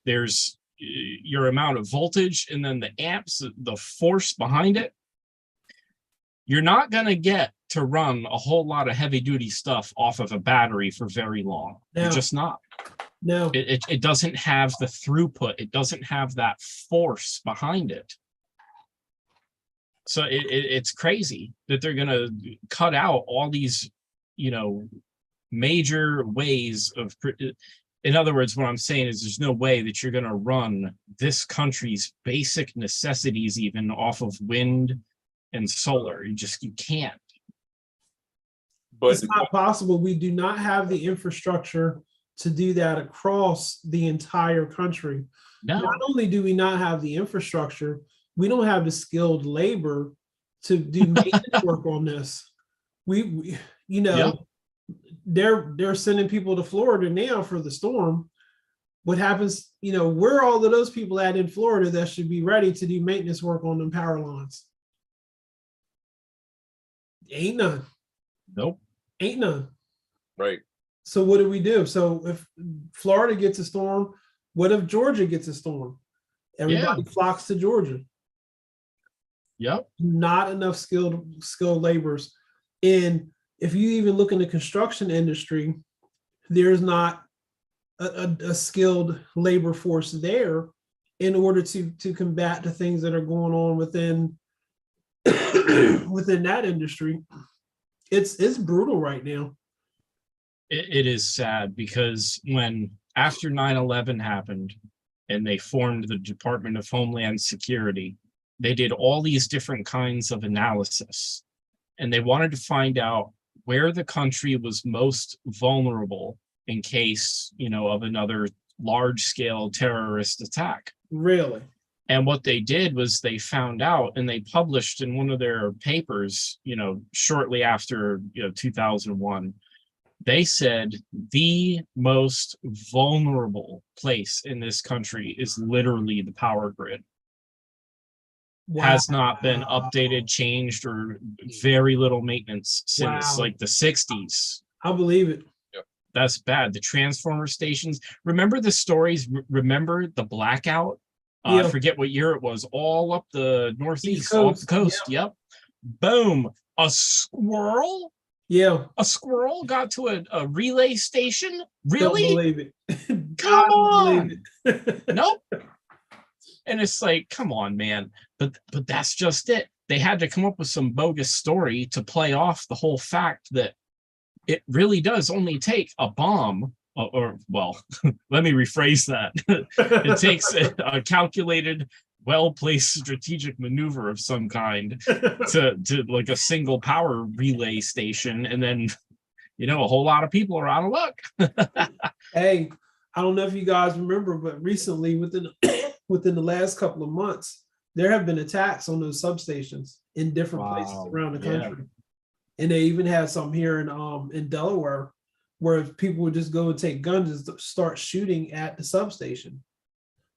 Speaker 4: There's your amount of voltage, and then the amps, the force behind it. You're not going to get to run a whole lot of heavy duty stuff off of a battery for very long.
Speaker 2: No.
Speaker 4: You're just not.
Speaker 2: No.
Speaker 4: It doesn't have the throughput. It doesn't have that force behind it. So it's crazy that they're going to cut out all these, major ways of. In other words, what I'm saying is there's no way that you're going to run this country's basic necessities even off of wind and solar. You can't.
Speaker 3: But
Speaker 2: it's not possible. We do not have the infrastructure to do that across the entire country.
Speaker 4: No.
Speaker 2: Not only do we not have the infrastructure, we don't have the skilled labor to do maintenance work on this. We they're sending people to Florida now for the storm. What happens, where are all of those people at in Florida that should be ready to do maintenance work on them power lines? Ain't none.
Speaker 4: Nope.
Speaker 2: Ain't none.
Speaker 3: Right.
Speaker 2: So what do we do? So if Florida gets a storm, what if Georgia gets a storm? Everybody flocks to Georgia.
Speaker 4: Yep.
Speaker 2: Not enough skilled laborers. And if you even look in the construction industry, there's not a skilled labor force there in order to combat the things that are going on within that industry. It's brutal right now.
Speaker 4: It is sad because when after 9/11 happened and they formed the Department of Homeland Security, they did all these different kinds of analysis, and they wanted to find out where the country was most vulnerable in case, of another large-scale terrorist attack.
Speaker 2: Really?
Speaker 4: And what they did was they found out, and they published in one of their papers, shortly after 2001, they said the most vulnerable place in this country is literally the power grid. Wow. Has not been updated, changed, or very little maintenance since like the 60s.
Speaker 2: I believe it.
Speaker 4: That's bad. The transformer stations. Remember the stories? Remember the blackout? I forget what year it was. All up the northeast, off the coast. Yep. Boom. A squirrel?
Speaker 2: Yeah.
Speaker 4: A squirrel got to a relay station? Really?
Speaker 2: Don't believe it.
Speaker 4: Come on. Nope. And it's like, come on, man. But that's just it. They had to come up with some bogus story to play off the whole fact that it really does only take a bomb, or let me rephrase that. It takes a calculated, well-placed strategic maneuver of some kind to like a single power relay station, and then a whole lot of people are out of luck.
Speaker 2: Hey, I don't know if you guys remember, but recently within the last couple of months, there have been attacks on those substations in different places around the country. And they even had some here in Delaware, where people would just go and take guns and start shooting at the substation.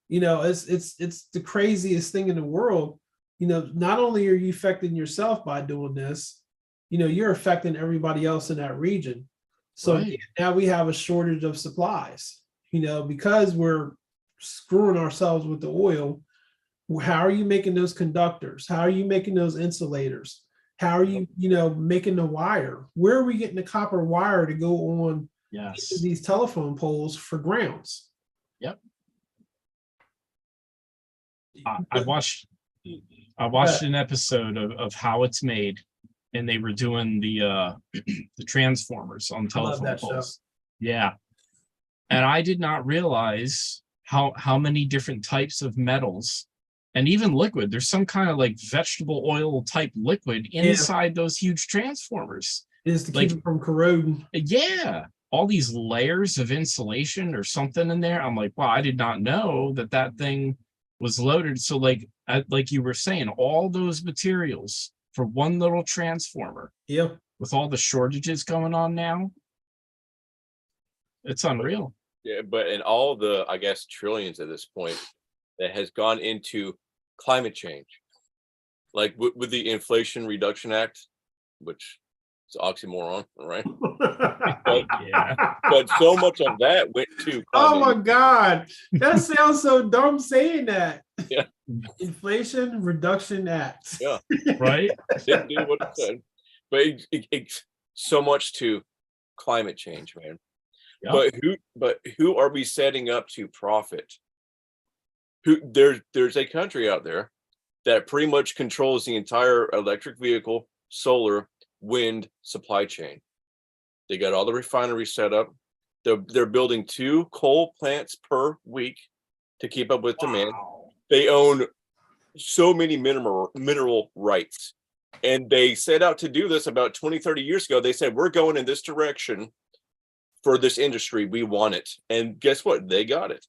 Speaker 2: It's the craziest thing in the world. Not only are you affecting yourself by doing this, you're affecting everybody else in that region. So now we have a shortage of supplies, because we're screwing ourselves with the oil. How are you making those conductors? How are you making those insulators? How are you, making the wire? Where are we getting the copper wire to go on these telephone poles for grounds?
Speaker 4: Yep. I watched an episode of How It's Made, and they were doing the transformers on telephone poles. Yeah. And I did not realize how many different types of metals and even liquid. There's some kind of like vegetable oil type liquid inside those huge transformers.
Speaker 2: It is to keep it from corroding.
Speaker 4: Yeah. All these layers of insulation or something in there. I'm like, wow, I did not know that thing was loaded. So like you were saying, all those materials for one little transformer.
Speaker 2: Yep.
Speaker 4: With all the shortages going on now, It's unreal.
Speaker 3: Yeah, but in all the, I guess, trillions at this point that has gone into climate change, like with the Inflation Reduction Act, which is oxymoron, right? But so much of that went to
Speaker 2: Oh
Speaker 3: climate.
Speaker 2: my God, that sounds so dumb saying that.
Speaker 3: Yeah.
Speaker 2: Inflation Reduction Act.
Speaker 3: Yeah.
Speaker 4: Right.
Speaker 3: Didn't do what it said, but it's so much to climate change, man.
Speaker 4: Yep.
Speaker 3: But who are we setting up to profit? There's a country out there that pretty much controls the entire electric vehicle, solar, wind supply chain. They got all the refineries set up. They're building 2 coal plants per week to keep up with demand. They own so many mineral rights. And they set out to do this about 20, 30 years ago. They said, we're going in this direction for this industry. We want it. And guess what? They got it.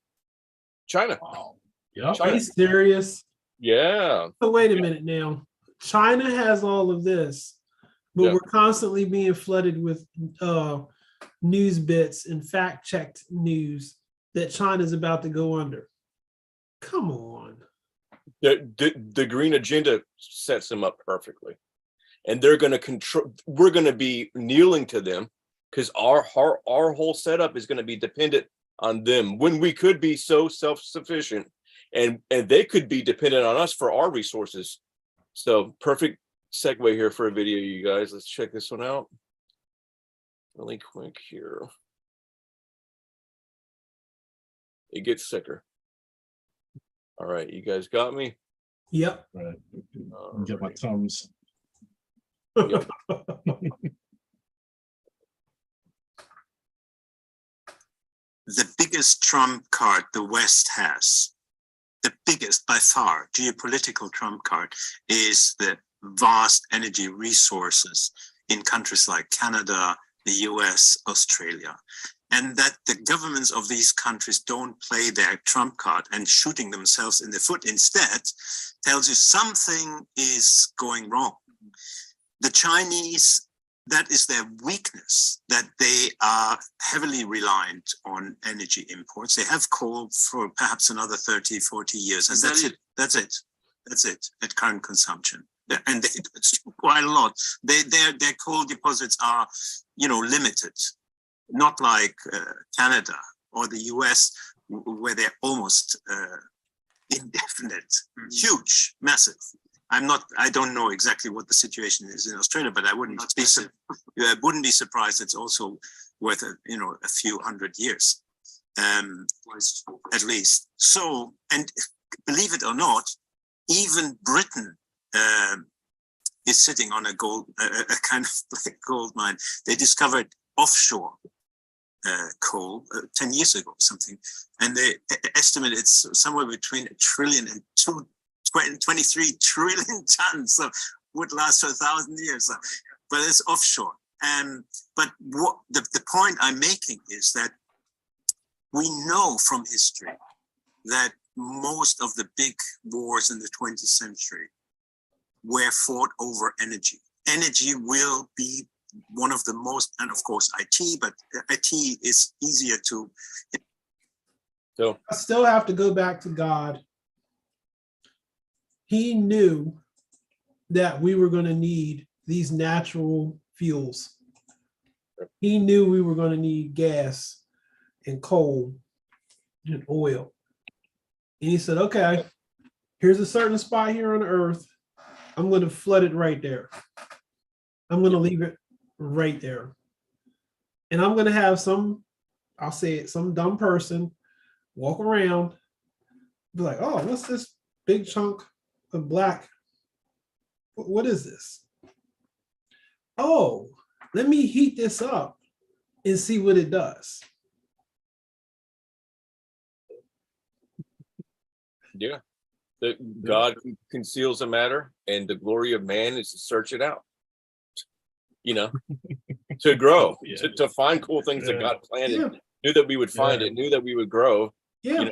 Speaker 3: China.
Speaker 4: Wow. Yep.
Speaker 2: Are you serious?
Speaker 3: Yeah.
Speaker 2: So wait a minute now. China has all of this, but
Speaker 3: Yeah.
Speaker 2: we're constantly being flooded with news bits and fact-checked news that China's about to go under. Come on.
Speaker 3: The green agenda sets them up perfectly. And they're going to control, we're going to be kneeling to them because our whole setup is going to be dependent on them when we could be so self-sufficient and they could be dependent on us for our resources. So perfect segue here for a video, you guys. Let's check this one out really quick here. It gets sicker. All right, you guys got me?
Speaker 2: Yep.
Speaker 4: Right. Get my thumbs.
Speaker 3: Yep.
Speaker 9: The biggest trump card the West has, the biggest by far geopolitical trump card, is the vast energy resources in countries like Canada, the US, Australia. And that the governments of these countries don't play their trump card and shooting themselves in the foot instead tells you something is going wrong. The Chinese, that is their weakness, that they are heavily reliant on energy imports. They have coal for perhaps another 30, 40 years. And that's it at current consumption. And it's quite a lot. Their coal deposits are, limited. Not like Canada or the US, where they're almost indefinite, huge, massive. I don't know exactly what the situation is in Australia, but I wouldn't be surprised. It's also worth a few hundred years, at least. So, and believe it or not, even Britain is sitting on a kind of like gold mine. They discovered offshore coal 10 years ago or something, and they estimate it's somewhere between 1 trillion and 23 trillion tons, so would last for 1,000 years, but it's offshore. But what the point I'm making is that we know from history that most of the big wars in the 20th century were fought over energy. Energy will be one of the most, and of course IT, but IT is easier to.
Speaker 3: So
Speaker 2: I still have to go back to God. He knew that we were going to need these natural fuels. He knew we were going to need gas and coal and oil. And he said, okay, here's a certain spot here on earth. I'm going to flood it right there. I'm going to leave it right there. And I'm going to have some dumb person walk around, be like, oh, what's this big chunk of black? What is this? Oh, let me heat this up and see what it does.
Speaker 3: yeah, God conceals a matter, and the glory of man is to search it out. To grow, to find cool things that God planted, knew that we would find it, knew that we would grow.
Speaker 2: Yeah.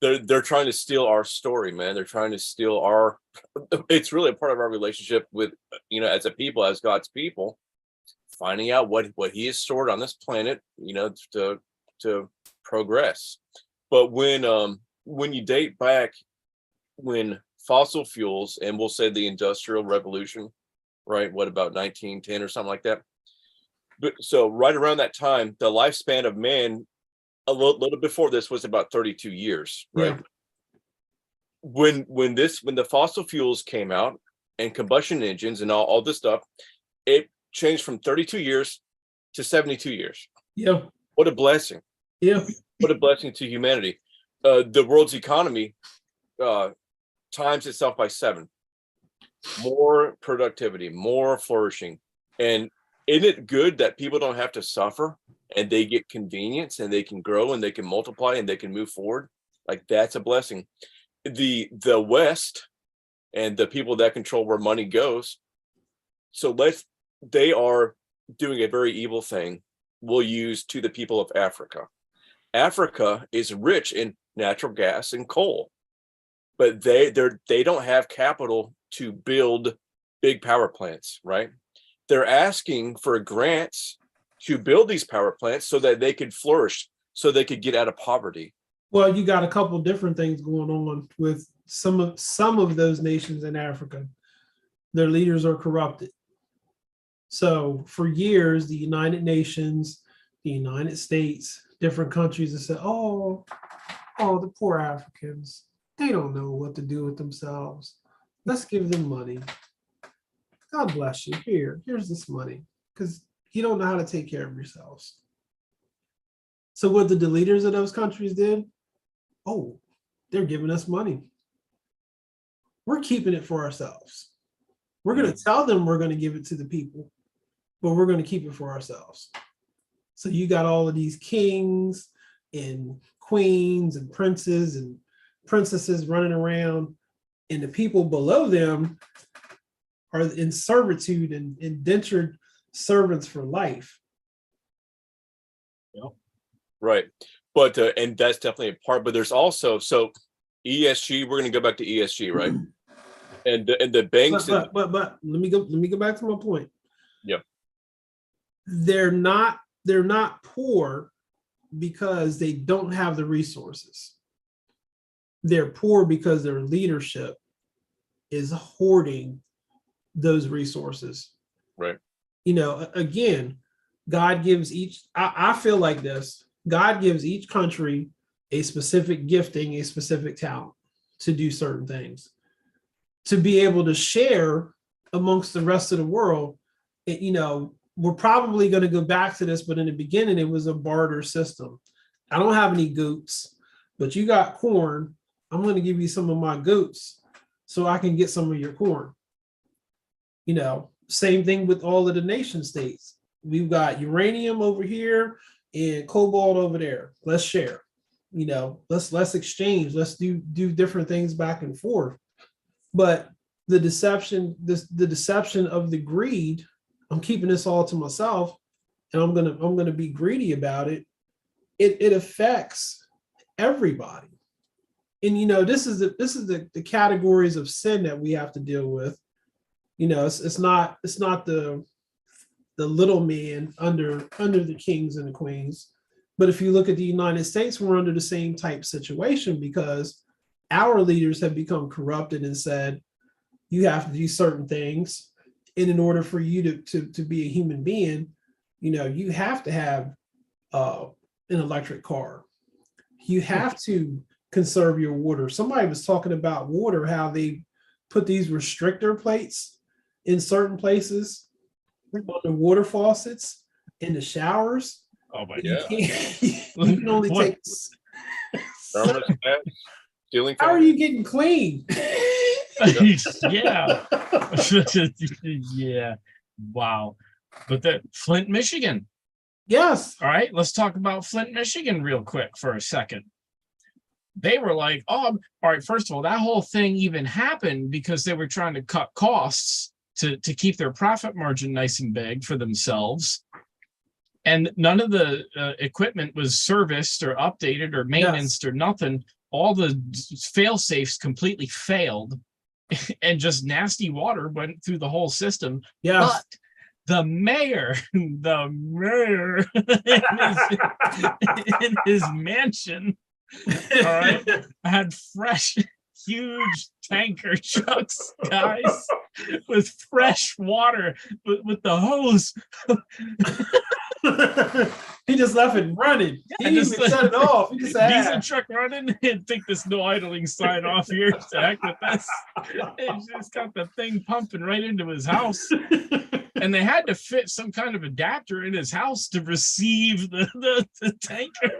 Speaker 3: They're trying to steal our story, man. They're trying to steal our. It's really a part of our relationship with, as a people, as God's people, finding out what he has stored on this planet, to progress. But when you date back when fossil fuels, and we'll say the Industrial Revolution, right? What about 1910 or something like that? But so right around that time, the lifespan of man, a little before this, was about 32 years, right?
Speaker 2: Yeah.
Speaker 3: When the fossil fuels came out and combustion engines and all this stuff, it changed from 32 years to 72 years.
Speaker 2: Yeah.
Speaker 3: What a blessing.
Speaker 2: Yeah.
Speaker 3: What a blessing to humanity. The world's economy times itself by 7. More productivity, more flourishing. And isn't it good that people don't have to suffer and they get convenience and they can grow and they can multiply and they can move forward? Like, that's a blessing. The West and the people that control where money goes, they are doing a very evil thing. We'll use to the people of Africa. Africa is rich in natural gas and coal, but they don't have capital to build big power plants, right? They're asking for grants to build these power plants so that they could flourish, so they could get out of poverty.
Speaker 2: Well, you got a couple different things going on with some of those nations in Africa. Their leaders are corrupted. So for years, the United Nations, the United States, different countries have said, oh, the poor Africans, they don't know what to do with themselves. Let's give them money. God bless you. Here's this money, because you don't know how to take care of yourselves. So what the leaders of those countries did, oh, they're giving us money. We're keeping it for ourselves. We're going to tell them we're going to give it to the people, but we're going to keep it for ourselves. So you got all of these kings and queens and princes and princesses running around, and the people below them are in servitude and indentured servants for life.
Speaker 3: Yep. Right. But and that's definitely a part, but there's also, so ESG, we're going to go back to ESG, right? And the banks.
Speaker 2: But let me go back to my point.
Speaker 3: Yep.
Speaker 2: They're not poor because they don't have the resources. They're poor because their leadership is hoarding those resources.
Speaker 3: Right.
Speaker 2: Again, God gives each, I feel like this, God gives each country a specific gifting, a specific talent to do certain things, to be able to share amongst the rest of the world. We're probably going to go back to this, but in the beginning, it was a barter system. I don't have any goats, but you got corn. I'm going to give you some of my goats so I can get some of your corn. Same thing with all of the nation states. We've got uranium over here and cobalt over there. Let's share. Let's exchange. Let's do different things back and forth. But the deception of the greed, I'm keeping this all to myself, and I'm gonna be greedy about it. It affects everybody. And this is the categories of sin that we have to deal with. It's not the little man under the kings and the queens. But if you look at the United States, we're under the same type situation, because our leaders have become corrupted and said, you have to do certain things. And in order for you to be a human being, you have to have an electric car. You have to conserve your water. Somebody was talking about water, how they put these restrictor plates in certain places on the water faucets, in the showers.
Speaker 4: Oh my
Speaker 3: God.
Speaker 2: You can only take. How are you getting clean?
Speaker 4: Yeah. Yeah. Wow. But Flint, Michigan.
Speaker 2: Yes.
Speaker 4: All right. Let's talk about Flint, Michigan real quick for a second. They were like, oh, all right. First of all, that whole thing even happened because they were trying to cut costs to keep their profit margin nice and big for themselves. And none of the equipment was serviced or updated or maintenance or nothing. All the fail safes completely failed, and just nasty water went through the whole system.
Speaker 2: Yes.
Speaker 4: But the mayor in his mansion, all right, had fresh, huge tanker trucks, guys, with fresh water, with the hose.
Speaker 2: He just left it running. He didn't even shut it off. He just
Speaker 4: diesel truck running and take this no idling sign off here to heck with this. It just got the thing pumping right into his house. And they had to fit some kind of adapter in his house to receive the tanker.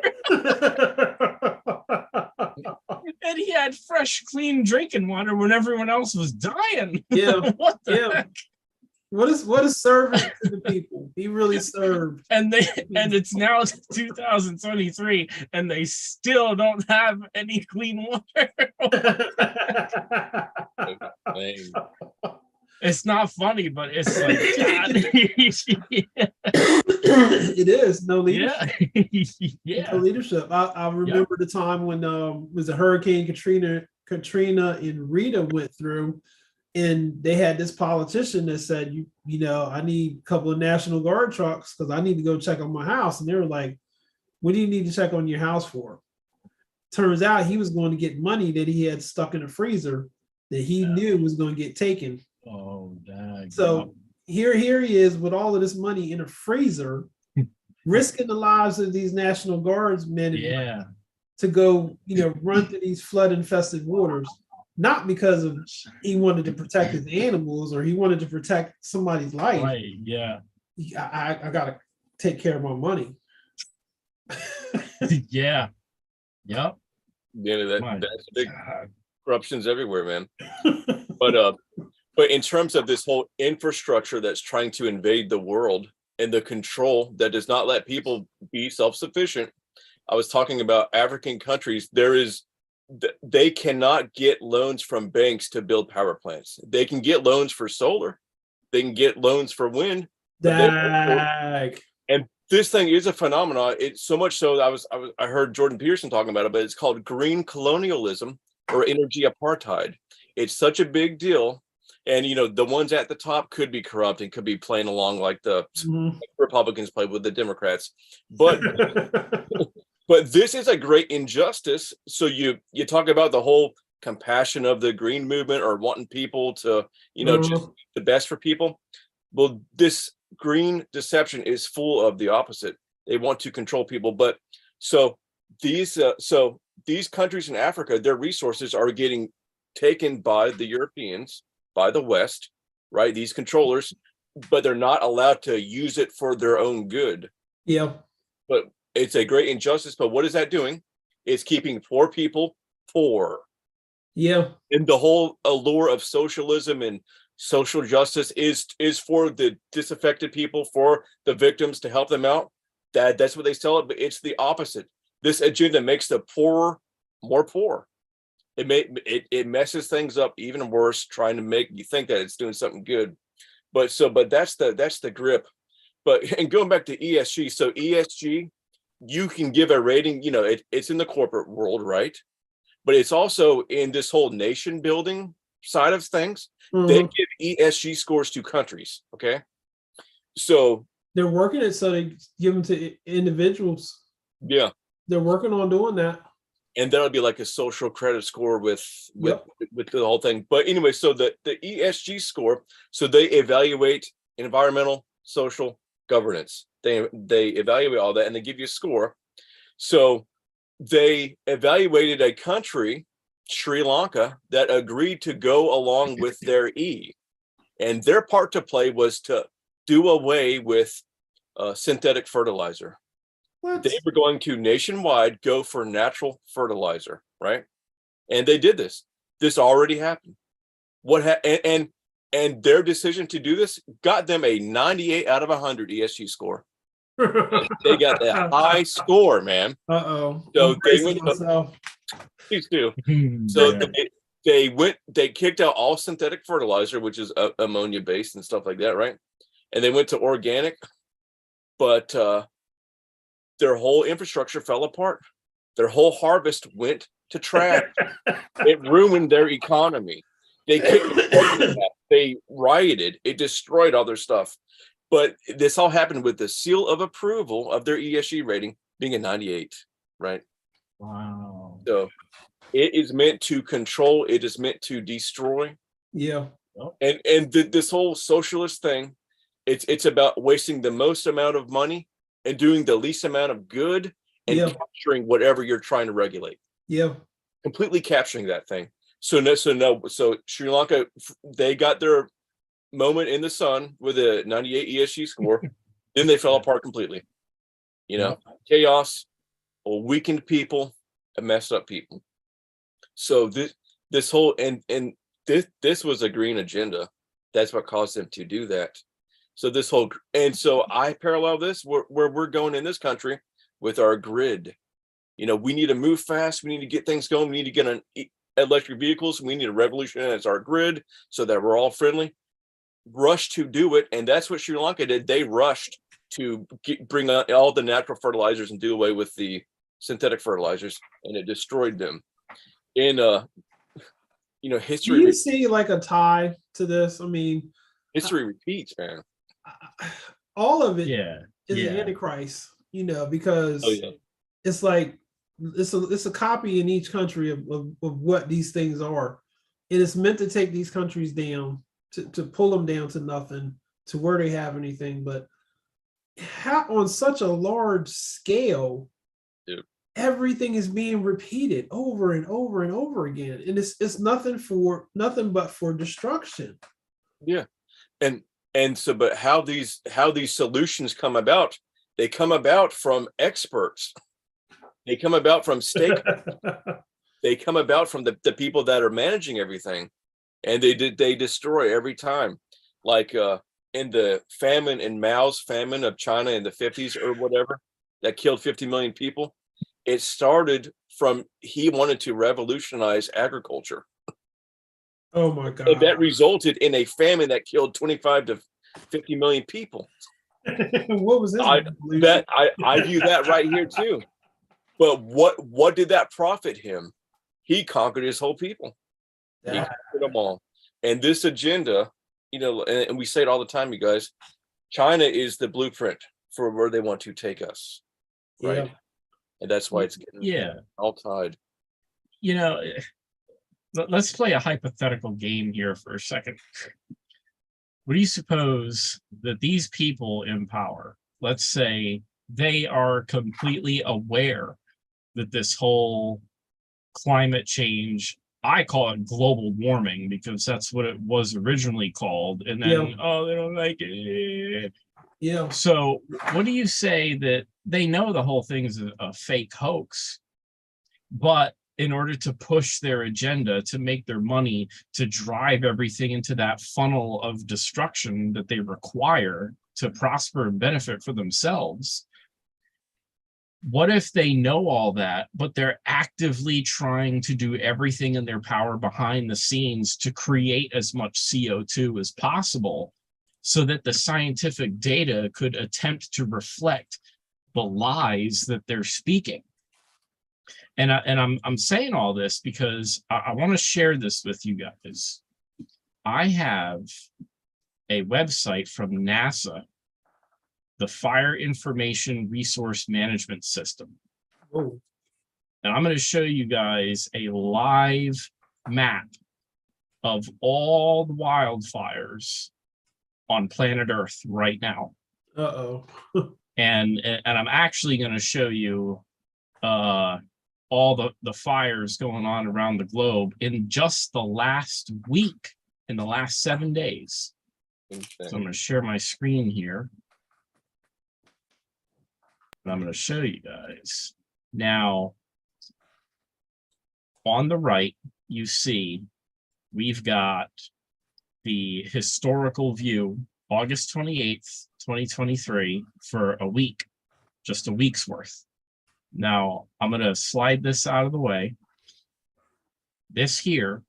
Speaker 4: And he had fresh, clean drinking water when everyone else was dying.
Speaker 2: Yeah.
Speaker 4: What the heck?
Speaker 2: What is serving to the people? He really served.
Speaker 4: And it's now 2023 and they still don't have any clean water. It's not funny, but it's like
Speaker 2: it is no leadership.
Speaker 4: Yeah.
Speaker 2: No leadership. I remember the time when was a Hurricane Katrina and Rita went through. And they had this politician that said, you know, I need a couple of National Guard trucks because I need to go check on my house. And they were like, what do you need to check on your house for? Turns out he was going to get money that he had stuck in a freezer that he knew was going to get taken.
Speaker 4: Oh, dang.
Speaker 2: So here he is with all of this money in a freezer, risking the lives of these National Guardsmen to go, you know, run through these flood-infested waters. Not because of he wanted to protect his animals or he wanted to protect somebody's life.
Speaker 4: Right, yeah.
Speaker 2: I gotta take care of my money.
Speaker 4: Yeah. Yep.
Speaker 3: That's big. Corruption's everywhere, man. But in terms of this whole infrastructure that's trying to invade the world and the control that does not let people be self-sufficient, I was talking about African countries. They cannot get loans from banks to build power plants. They can get loans for solar. They can get loans for wind. And this thing is a phenomenon. It's so much so that I heard Jordan Peterson talking about it, but it's called green colonialism or energy apartheid. It's such a big deal. And, you know, the ones at the top could be corrupt and could be playing along like the Republicans play with the Democrats. But but this is a great injustice. So you talk about the whole compassion of the green movement or wanting people to, you know, just the best for people. Well, this green deception is full of the opposite. They want to control people. But so these countries in Africa, their resources are getting taken by the Europeans, by the West, right? These controllers, but they're not allowed to use it for their own good.
Speaker 2: Yeah.
Speaker 3: But it's a great injustice. But what is that doing? It's keeping poor people poor.
Speaker 2: Yeah.
Speaker 3: And the whole allure of socialism and social justice is for the disaffected people, for the victims, to help them out. That's what they sell it, but it's the opposite. This agenda makes the poor more poor. It messes things up even worse, trying to make you think that it's doing something good. But that's the grip. But and going back to ESG, so ESG, you can give a rating, you know, it's in the corporate world, right? But it's also in this whole nation building side of things. They give ESG scores to countries. Okay. So
Speaker 2: they're working it so they give them to individuals.
Speaker 3: Yeah.
Speaker 2: They're working on doing that.
Speaker 3: And that'll be like a social credit score with the whole thing. But anyway, so the ESG score, so they evaluate environmental, social, governance. They evaluate all that and they give you a score. So they evaluated a country, Sri Lanka, that agreed to go along with their E. And their part to play was to do away with synthetic fertilizer. What? They were going to nationwide go for natural fertilizer, right? And they did this. This already happened. And their decision to do this got them a 98 out of 100 ESG score. They got a high score, man.
Speaker 2: Uh-oh.
Speaker 3: So they went these two. So they kicked out all synthetic fertilizer, which is ammonia based and stuff like that, right? And they went to organic, but their whole infrastructure fell apart. Their whole harvest went to trash. It ruined their economy. They rioted. It destroyed all their stuff. But this all happened with the seal of approval of their ESG rating being a 98, right?
Speaker 4: Wow.
Speaker 3: So it is meant to control. It is meant to destroy.
Speaker 2: Yeah.
Speaker 3: And this whole socialist thing, it's about wasting the most amount of money and doing the least amount of good and capturing whatever you're trying to regulate.
Speaker 2: Yeah.
Speaker 3: Completely capturing that thing. So Sri Lanka, they got their moment in the sun with a 98 ESG score. Then they fell apart completely. You know, chaos, weakened people, and messed up people. So this whole and this was a green agenda. That's what caused them to do that. So this whole, and so I parallel this where we're going in this country with our grid. You know, we need to move fast. We need to get things going. We need to get on electric vehicles. We need to revolutionize our grid so that we're all friendly. Rush to do it, and that's what Sri Lanka did. They rushed to bring on all the natural fertilizers and do away with the synthetic fertilizers, and it destroyed them. In history.
Speaker 2: Do you see like a tie to this? I mean,
Speaker 3: history repeats, man.
Speaker 2: All of it is
Speaker 4: an
Speaker 2: Antichrist, because it's like it's a copy in each country of what these things are. It is meant to take these countries down, to pull them down to nothing, to where they have anything. But how on such a large scale, everything is being repeated over and over and over again, and it's nothing but for destruction.
Speaker 3: Yeah, and so, but how these solutions come about? They come about from experts. They come about from stakeholders. They come about from the people that are managing everything, and they destroy every time. Like in the famine, in Mao's famine of China in the 50s or whatever, that killed 50 million people. It started from he wanted to revolutionize agriculture.
Speaker 2: Oh my God!
Speaker 3: And that resulted in a famine that killed 25 to 50 million people.
Speaker 2: What was this?
Speaker 3: I view that right here too. But what did that profit him? He conquered his whole people. He conquered them all. And this agenda, and we say it all the time, you guys, China is the blueprint for where they want to take us. Right. And that's why it's getting all tied.
Speaker 4: Let's play a hypothetical game here for a second. What do you suppose that these people in power, let's say they are completely aware that this whole climate change, I call it global warming because that's what it was originally called. And then, they don't like it.
Speaker 2: Yeah.
Speaker 4: So what do you say that they know the whole thing's a fake hoax, but in order to push their agenda, to make their money, to drive everything into that funnel of destruction that they require to prosper and benefit for themselves, what if they know all that, but they're actively trying to do everything in their power behind the scenes to create as much CO2 as possible so that the scientific data could attempt to reflect the lies that they're speaking? And I'm saying all this because I want to share this with you guys. I have a website from NASA, the Fire Information Resource Management System.
Speaker 2: Oh.
Speaker 4: And I'm going to show you guys a live map of all the wildfires on planet Earth right now.
Speaker 2: Uh-oh.
Speaker 4: and I'm actually going to show you all the fires going on around the globe in just the last week, in the last 7 days. Okay. So I'm going to share my screen here. And I'm going to show you guys. Now, on the right, you see we've got the historical view, August 28th, 2023, for a week, just a week's worth. Now, I'm going to slide this out of the way. This here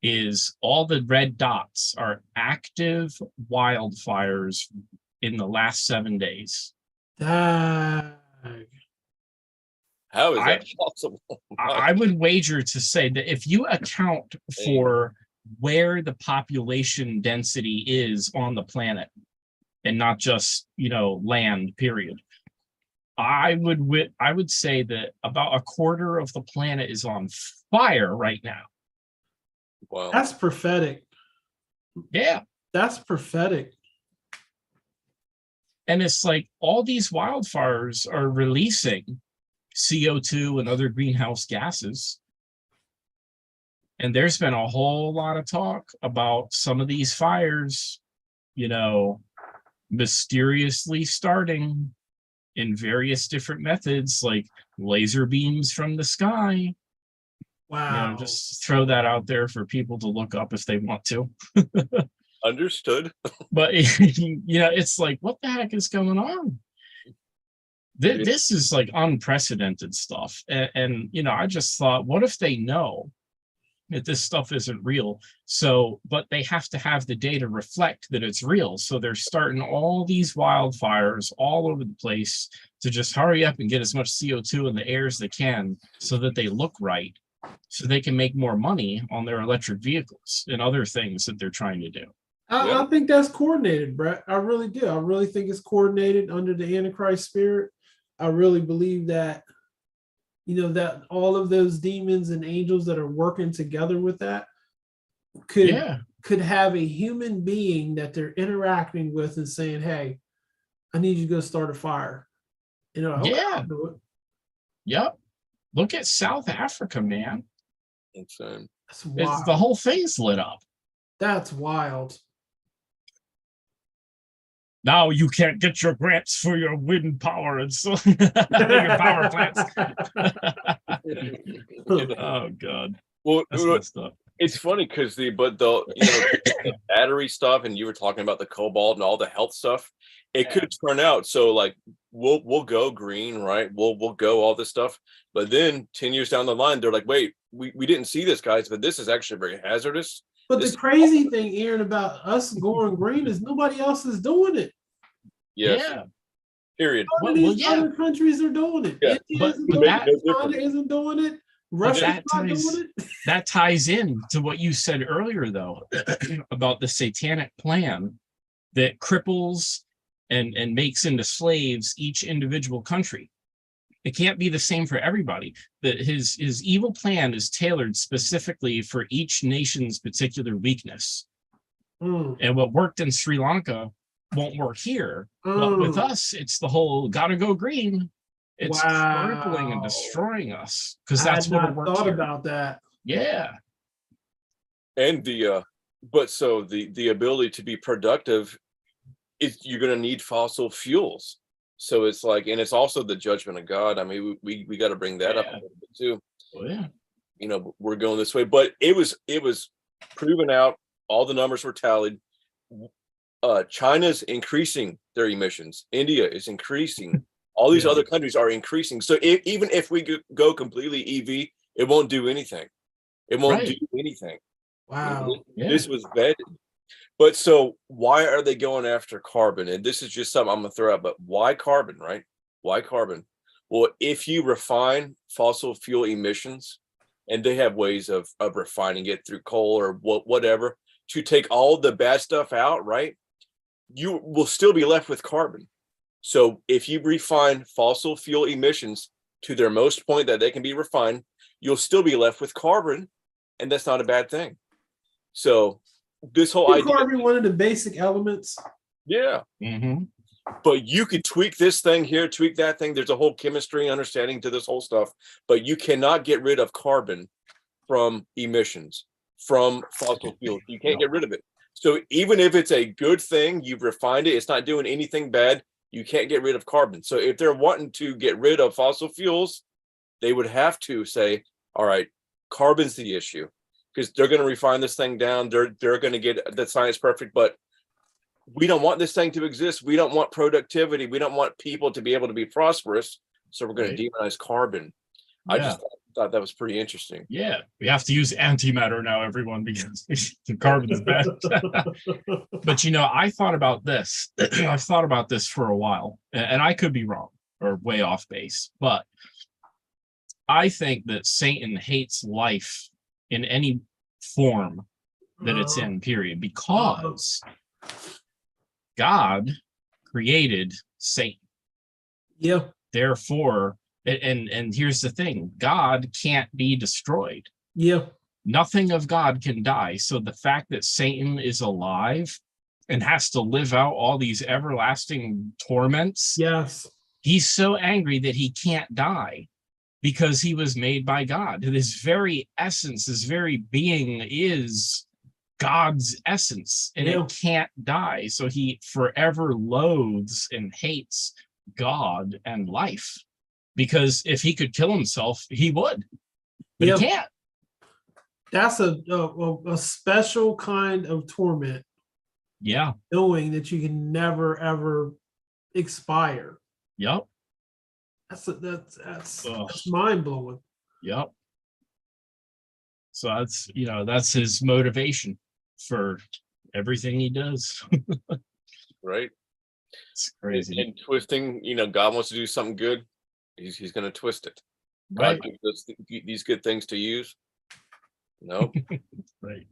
Speaker 4: is all the red dots are active wildfires in the last 7 days.
Speaker 3: How is that possible?
Speaker 4: I would wager to say that if you account for where the population density is on the planet, and not just, land, period. I would say that about a quarter of the planet is on fire right now.
Speaker 3: Wow.
Speaker 2: That's prophetic.
Speaker 4: Yeah.
Speaker 2: That's prophetic.
Speaker 4: And it's like all these wildfires are releasing CO2 and other greenhouse gases. And there's been a whole lot of talk about some of these fires, mysteriously starting in various different methods, like laser beams from the sky.
Speaker 2: Wow.
Speaker 4: Just throw that out there for people to look up if they want to.
Speaker 3: Understood.
Speaker 4: But it's like, what the heck is going on? This is like unprecedented stuff. And I just thought, what if they know that this stuff isn't real? But they have to have the data reflect that it's real. So they're starting all these wildfires all over the place to just hurry up and get as much CO2 in the air as they can so that they look right, so they can make more money on their electric vehicles and other things that they're trying to do.
Speaker 2: I think that's coordinated, Brett. I really do. I really think it's coordinated under the Antichrist spirit. I really believe that, that all of those demons and angels that are working together with that could have a human being that they're interacting with and saying, hey, I need you to go start a fire. Okay, I'll do it.
Speaker 4: Yep. Look at South Africa, man.
Speaker 3: Insane.
Speaker 2: That's wild.
Speaker 4: The whole thing's lit up.
Speaker 2: That's wild.
Speaker 4: Now you can't get your grants for your wind power and so your power plants. Oh God.
Speaker 3: Well,
Speaker 4: that's messed up.
Speaker 3: It's funny because the battery stuff, and you were talking about the cobalt and all the health stuff. It could turn out so like we'll go green, right? We'll go all this stuff, but then 10 years down the line, they're like, wait, we didn't see this, guys, but this is actually very hazardous.
Speaker 2: But the crazy thing, Aaron, about us going green is nobody else is doing it.
Speaker 3: Yes. Yeah. Period.
Speaker 2: Other countries are doing it.
Speaker 3: Yeah.
Speaker 2: China isn't doing it. Russia's not doing it.
Speaker 4: That ties in to what you said earlier, though, about the satanic plan that cripples and makes into slaves each individual country. It can't be the same for everybody. That his evil plan is tailored specifically for each nation's particular weakness. And what worked in Sri Lanka won't work here. But with us, it's the whole gotta go green. It's crippling and destroying us because that's what it works.
Speaker 2: Thought about that.
Speaker 4: Yeah.
Speaker 3: And the ability to be productive is you're going to need fossil fuels. So it's like, and it's also the judgment of God. I mean, we got to bring that up a little bit too.
Speaker 4: Oh, yeah.
Speaker 3: We're going this way, but it was proven out. All the numbers were tallied. China's increasing their emissions. India is increasing. All these other countries are increasing. So even if we go completely EV, it won't do anything. It won't do anything.
Speaker 2: Wow.
Speaker 3: This was vetted. But so why are they going after carbon? And this is just something I'm going to throw out, but why carbon, right? Why carbon? Well, if you refine fossil fuel emissions, and they have ways of refining it through coal or whatever, to take all the bad stuff out, right? You will still be left with carbon. So if you refine fossil fuel emissions to their most point that they can be refined, you'll still be left with carbon, and that's not a bad thing. So this whole idea,
Speaker 2: carbon, one of the basic elements.
Speaker 3: Yeah. Mm-hmm. But you could tweak this thing here, tweak that thing. There's a whole chemistry understanding to this whole stuff, but you cannot get rid of carbon from emissions, from fossil fuels. You can't get rid of it. So even if it's a good thing, you've refined it, it's not doing anything bad, you can't get rid of carbon. So if they're wanting to get rid of fossil fuels, they would have to say, all right, carbon's the issue, because they're going to refine this thing down. They're going to get the science perfect, but we don't want this thing to exist. We don't want productivity. We don't want people to be able to be prosperous. So we're going to demonize carbon. Yeah. I just thought that was pretty interesting.
Speaker 4: Yeah, we have to use antimatter now, everyone, because the carbon is bad. But I thought about this. I've thought about this for a while, and I could be wrong or way off base, but I think that Satan hates life in any form that it's in, period, because God created Satan.
Speaker 2: Yeah.
Speaker 4: Therefore, and here's the thing, God can't be destroyed.
Speaker 2: Yeah.
Speaker 4: Nothing of God can die. So the fact that Satan is alive and has to live out all these everlasting torments,
Speaker 2: Yes.
Speaker 4: he's so angry that he can't die because he was made by God. His very essence, his very being is God's essence, and
Speaker 2: Yeah.
Speaker 4: it can't die. So he forever loathes and hates God and life, because if he could kill himself, he would, but
Speaker 2: Yeah.
Speaker 4: he can't.
Speaker 2: That's a special kind of torment,
Speaker 4: Yeah.
Speaker 2: knowing that you can never ever expire.
Speaker 4: Yep.
Speaker 2: That's mind blowing.
Speaker 4: Yep. So that's his motivation for everything he does.
Speaker 3: Right.
Speaker 4: It's crazy.
Speaker 3: And twisting, God wants to do something good. He's going to twist it.
Speaker 4: Right.
Speaker 3: God gives us these good things to use. No.
Speaker 4: Right.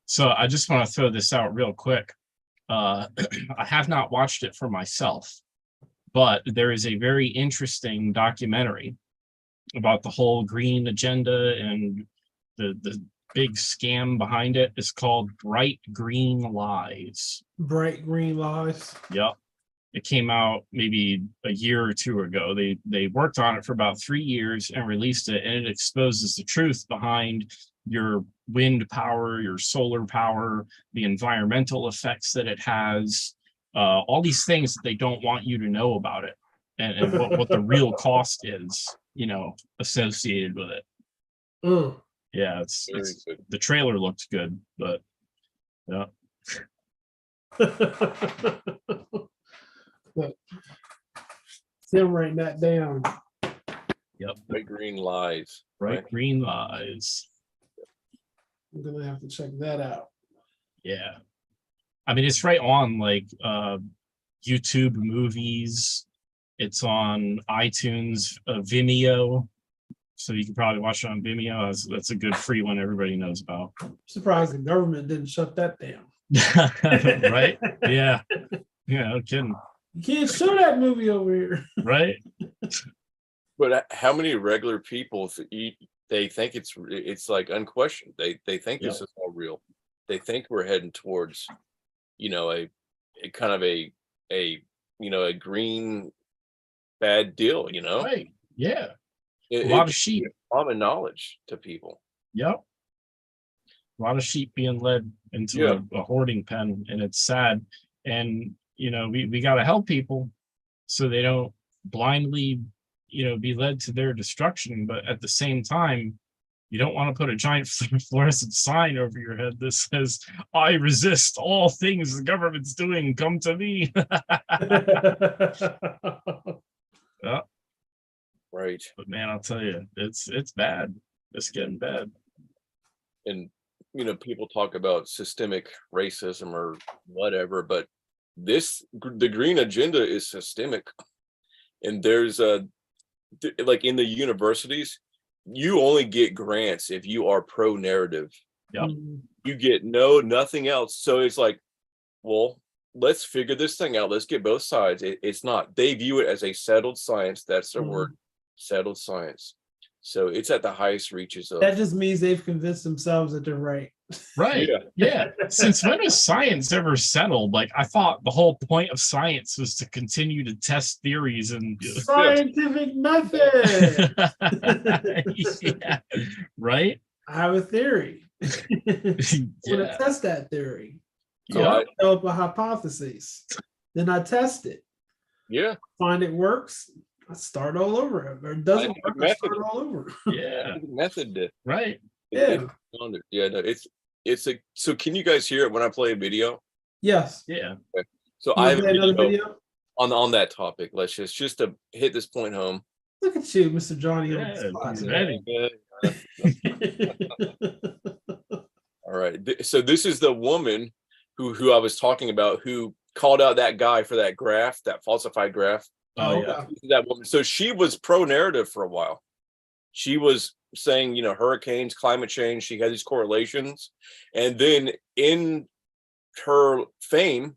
Speaker 4: So I just want to throw this out real quick. I have not watched it for myself, but there is a very interesting documentary about the whole green agenda and the big scam behind it. It's called Bright Green Lies.
Speaker 2: Bright Green Lies.
Speaker 4: Yep. It came out maybe a year or two ago. They worked on it for about 3 years and released it, and it exposes the truth behind your wind power, your solar power, the environmental effects that it has, all these things that they don't want you to know about it, and what the real cost is, associated with it.
Speaker 2: Mm.
Speaker 4: Yeah, it's the trailer looked good, but yeah.
Speaker 2: Still writing that down.
Speaker 4: Yep.
Speaker 3: Bright Green Lies.
Speaker 4: Bright Green Lies.
Speaker 2: I'm gonna have to check that out.
Speaker 4: Yeah. I mean, it's right on like YouTube movies. It's on iTunes, Vimeo. So you can probably watch it on Vimeo. That's a good free one everybody knows about.
Speaker 2: I'm surprised the government didn't shut that down.
Speaker 4: Right? Yeah. Yeah, no kidding.
Speaker 2: You can't show that movie over here.
Speaker 4: Right?
Speaker 3: But how many regular people they think it's like unquestioned. They think this is all real. They think we're heading towards, a kind of a green bad deal,
Speaker 4: Right. Yeah.
Speaker 3: A
Speaker 4: lot of sheep.
Speaker 3: Common knowledge to people.
Speaker 4: Yep. A lot of sheep being led into a hoarding pen, and it's sad. And we got to help people so they don't blindly be led to their destruction. But at the same time, you don't want to put a giant fluorescent sign over your head that says, "I resist all things the government's doing, come to me." Yeah.
Speaker 3: Right.
Speaker 4: But man, I'll tell you, it's bad. It's getting bad.
Speaker 3: And people talk about systemic racism or whatever, but the green agenda is systemic. And there's like in the universities, you only get grants if you are pro narrative.
Speaker 4: Yep.
Speaker 3: You get nothing else. So it's like, well, let's figure this thing out. Let's get both sides. It's not, they view it as a settled science. That's their word, settled science. So it's at the highest reaches of.
Speaker 2: That just means they've convinced themselves that they're right.
Speaker 4: Right. Yeah. Since when has science ever settled? Like, I thought the whole point of science was to continue to test theories and
Speaker 2: scientific method.
Speaker 4: Yeah. Right.
Speaker 2: I have a theory. I'm gonna test that theory. So I develop a hypothesis. Then I test it.
Speaker 3: Yeah. Find
Speaker 2: it works. I start all over. Or it doesn't work, I start all over.
Speaker 4: Yeah.
Speaker 3: Method.
Speaker 4: Right.
Speaker 2: Yeah.
Speaker 3: Yeah, no, it's a, so can you guys hear it when I play a video?
Speaker 2: Yes.
Speaker 4: Yeah.
Speaker 3: Okay. So I have another video on that topic. Let's just to hit this point home.
Speaker 2: Look at you, Mr. Johnny.
Speaker 3: All right. So this is the woman who I was talking about, who called out that guy for that graph, that falsified graph.
Speaker 4: Oh yeah.
Speaker 3: That woman. So she was pro narrative for a while. She was saying, hurricanes, climate change, she had these correlations. And then in her fame,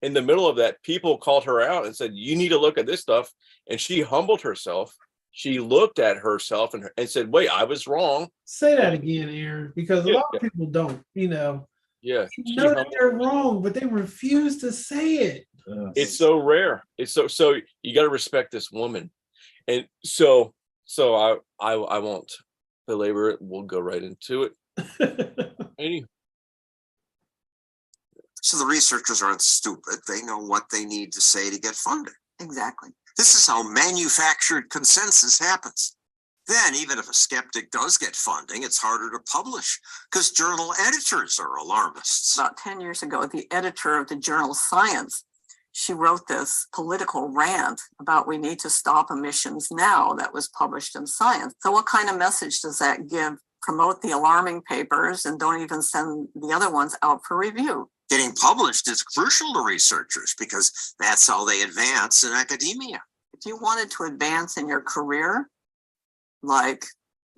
Speaker 3: in the middle of that, people called her out and said, you need to look at this stuff. And she humbled herself. She looked at herself and said, wait, I was wrong.
Speaker 2: Say that again, Aaron, because a lot of people don't,
Speaker 3: Yeah.
Speaker 2: you know that they're wrong, but they refuse to say it.
Speaker 3: It's so rare. It's so you got to respect this woman. And so I won't belabor it. We'll go right into it.
Speaker 9: So the researchers aren't stupid. They know what they need to say to get funded.
Speaker 10: Exactly.
Speaker 9: This is how manufactured consensus happens. Then, even if a skeptic does get funding, it's harder to publish because journal editors are alarmists.
Speaker 10: About 10 years ago, the editor of the journal Science, she wrote this political rant about we need to stop emissions now that was published in Science. So what kind of message does that give? Promote the alarming papers and don't even send the other ones out for review.
Speaker 9: Getting published is crucial to researchers because that's how they advance in academia.
Speaker 10: If you wanted to advance in your career, like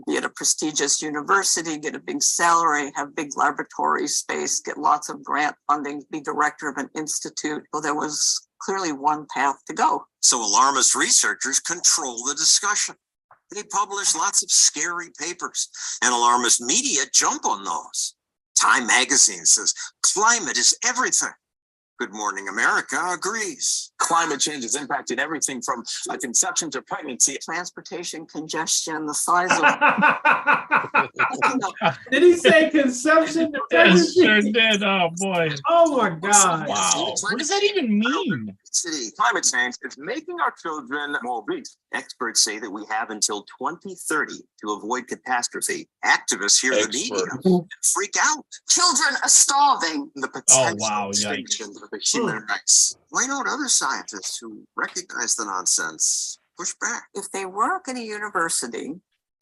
Speaker 10: be at a prestigious university, get a big salary, have big laboratory space, get lots of grant funding, be director of an institute, well, there was clearly one path to go.
Speaker 9: So alarmist researchers control the discussion. They publish lots of scary papers, and alarmist media jump on those. Time magazine says climate is everything. Good Morning America agrees.
Speaker 8: Climate change has impacted everything from conception to pregnancy.
Speaker 10: Transportation congestion, the size of
Speaker 2: Did he say consumption?
Speaker 4: Yes, sure did. Oh boy.
Speaker 2: Oh my God.
Speaker 4: Wow. What does that even mean?
Speaker 8: Climate change is making our children more obese.
Speaker 9: Experts say that we have until 2030 to avoid catastrophe. Activists hear the media and freak out.
Speaker 10: children are starving.
Speaker 9: The potential
Speaker 4: wow,
Speaker 9: extinction of the human race. Why don't other scientists who recognize the nonsense push back?
Speaker 10: If they work at a university,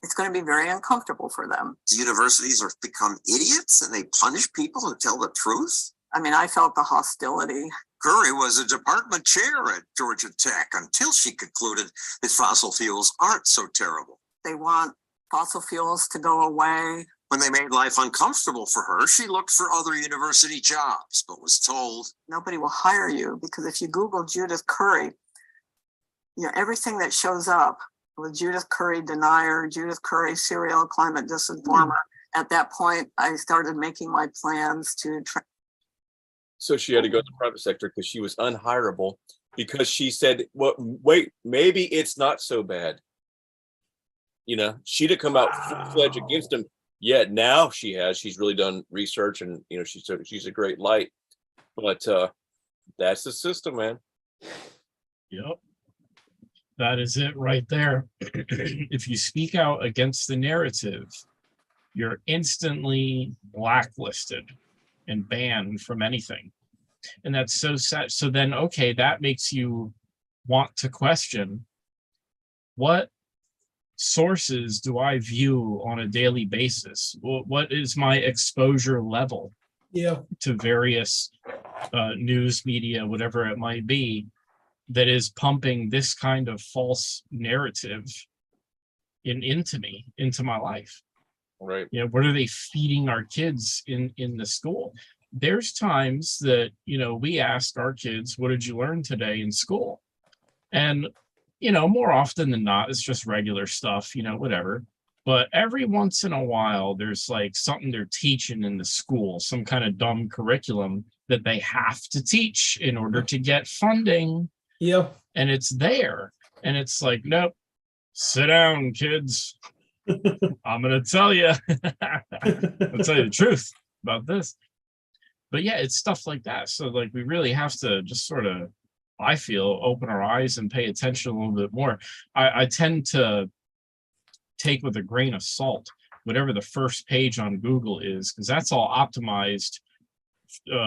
Speaker 10: it's going to be very uncomfortable for them.
Speaker 9: Universities have become idiots and they punish people who tell the truth.
Speaker 10: I mean, I felt the hostility.
Speaker 9: Curry was a department chair at Georgia Tech until she concluded that fossil fuels aren't so terrible.
Speaker 10: They want fossil fuels to go away.
Speaker 9: When they made life uncomfortable for her, she looked for other university jobs, but was told,
Speaker 10: nobody will hire you, because if you Google Judith Curry, you know, everything that shows up with Judith Curry denier, Judith Curry serial climate disinformer. At that point, I started making my plans to
Speaker 3: So she had to go to the private sector because she was unhireable because she said, well, wait, maybe it's not so bad. You know, she'd have come out full-fledged against him. Yet now she's really done research and, you know, she's a great light. But that's the system, man.
Speaker 4: Yep. That is it right there. If you speak out against the narrative, you're instantly blacklisted and banned from anything. And that's so sad. So then, okay, that makes you want to question, what sources do I view on a daily basis? What is my exposure level to various news media, whatever it might be, that is pumping this kind of false narrative into me, into my life?
Speaker 3: Right.
Speaker 4: You know, what are they feeding our kids in the school? There's times that, you know, we ask our kids, what did you learn today in school? And, you know, more often than not, it's just regular stuff, you know, whatever. But every once in a while, there's like something they're teaching in the school, some kind of dumb curriculum that they have to teach in order to get funding.
Speaker 2: Yeah.
Speaker 4: And it's there. And it's like, nope, sit down, kids. I'm going to tell you. I'll tell you the truth about this. But yeah, it's stuff like that. So like, we really have to just sort of, I feel, open our eyes and pay attention a little bit more. I tend to take with a grain of salt whatever the first page on Google is, because that's all optimized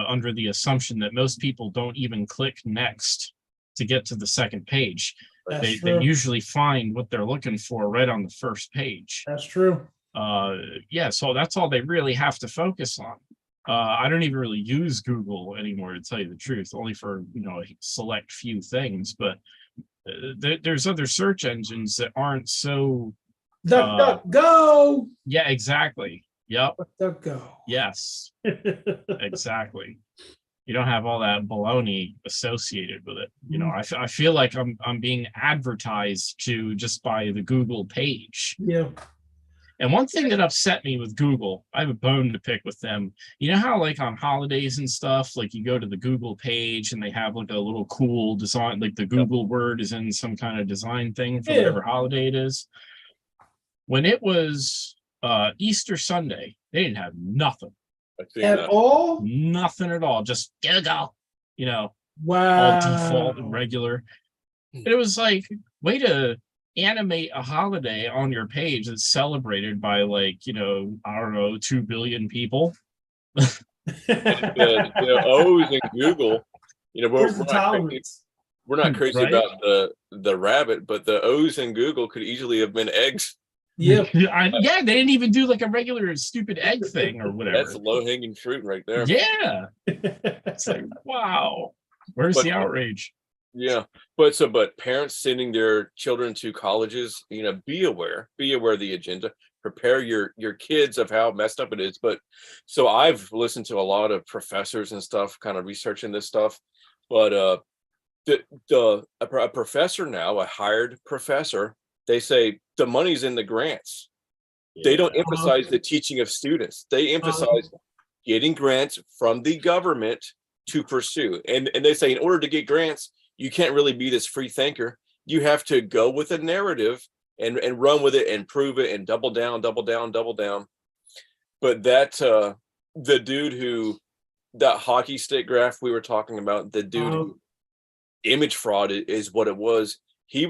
Speaker 4: under the assumption that most people don't even click next to get to the second page. They usually find what they're looking for right on the first page.
Speaker 2: That's true.
Speaker 4: Yeah, so that's all they really have to focus on. I don't even really use Google anymore, to tell you the truth, only for, you know, a select few things. But there's other search engines that aren't so.
Speaker 2: DuckDuckGo.
Speaker 4: Yeah, exactly. Yep.
Speaker 2: DuckDuckGo.
Speaker 4: Yes. Exactly. You don't have all that baloney associated with it. You know, I feel like I'm being advertised to just by the Google page.
Speaker 2: Yeah.
Speaker 4: And one thing that upset me with Google, I have a bone to pick with them. You know how like on holidays and stuff, like you go to the Google page and they have like a little cool design, like the Google word is in some kind of design thing for whatever holiday it is. When it was Easter Sunday, they didn't have nothing.
Speaker 2: At all?
Speaker 4: Nothing at all. Just go. You know,
Speaker 2: Wow.
Speaker 4: all default and regular. And it was like, way to animate a holiday on your page that's celebrated by like, you know, I don't know, 2 billion people.
Speaker 3: The O's in Google, you know, we're not crazy
Speaker 4: Right?
Speaker 3: about the rabbit, but the O's in Google could easily have been eggs.
Speaker 2: Yeah.
Speaker 4: Yeah, they didn't even do like a regular stupid egg thing or whatever.
Speaker 3: That's low-hanging fruit right there.
Speaker 4: Yeah. It's like, wow. Where's the outrage?
Speaker 3: Yeah, but parents sending their children to colleges, you know, be aware of the agenda. Prepare your kids of how messed up it is. But so I've listened to a lot of professors and stuff, kind of researching this stuff. But a professor now, a hired professor, they say the money's in the grants. Yeah. They don't emphasize the teaching of students. They emphasize getting grants from the government to pursue. And they say in order to get grants, you can't really be this free thinker. You have to go with a narrative and run with it and prove it and double down. But that the dude who, that hockey stick graph we were talking about, the dude who, image fraud is what it was. He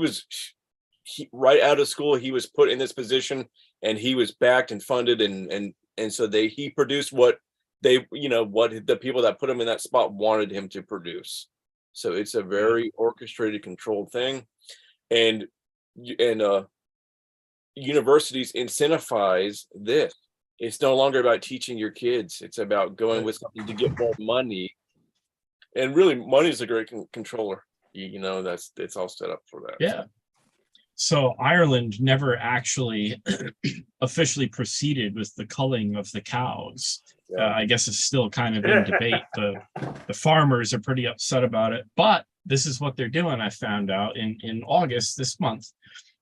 Speaker 3: right out of school, he was put in this position and he was backed and funded and so he produced what they, you know, what the people that put him in that spot wanted him to produce. So it's a very orchestrated, controlled thing. And universities incentivize this. It's no longer about teaching your kids. It's about going with something to get more money. And really, money is a great controller. You know, it's all set up for that.
Speaker 4: Yeah. So Ireland never actually officially proceeded with the culling of the cows. I guess it's still kind of in debate. The farmers are pretty upset about it, but this is what they're doing. I found out in August this month,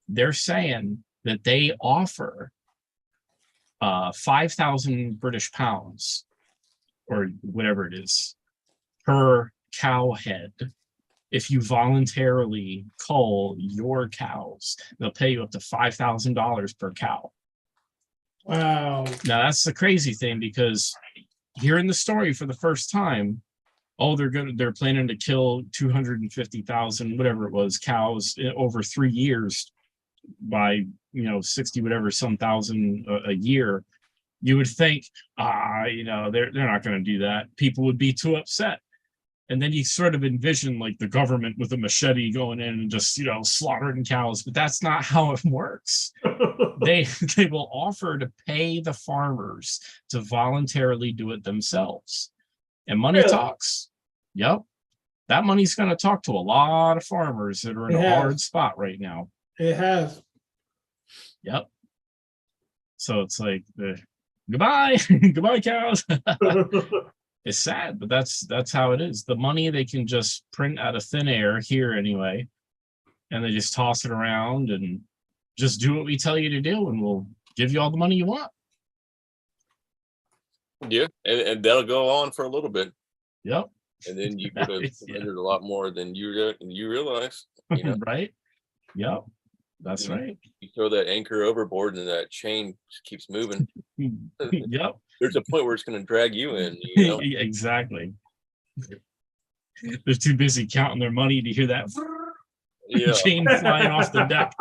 Speaker 4: they're saying that they offer 5,000 British pounds or whatever it is per cow head. If you voluntarily cull your cows, they'll pay you up to $5,000 per cow.
Speaker 2: Wow.
Speaker 4: Now that's the crazy thing, because hearing the story for the first time, they're planning to kill 250,000, whatever it was, cows over 3 years by, 60 whatever some thousand a year. You would think, they're not going to do that. People would be too upset. And then you sort of envision like the government with a machete going in and just, slaughtering cows, but that's not how it works. They will offer to pay the farmers to voluntarily do it themselves. And money talks. Yep. That money's going to talk to a lot of farmers that are in a hard spot right now.
Speaker 2: It has.
Speaker 4: Yep. So it's like, goodbye, goodbye cows. It's sad, but that's how it is. The money they can just print out of thin air here anyway, and they just toss it around and just do what we tell you to do, and we'll give you all the money you want.
Speaker 3: Yeah, and that'll go on for a little bit.
Speaker 4: Yep.
Speaker 3: And then you could have surrendered a lot more than you realize.
Speaker 4: Right? Yep. That's right.
Speaker 3: You throw that anchor overboard and that chain just keeps moving.
Speaker 4: Yep.
Speaker 3: There's a point where it's going to drag you in.
Speaker 4: Exactly. They're too busy counting their money to hear that chain flying off the deck.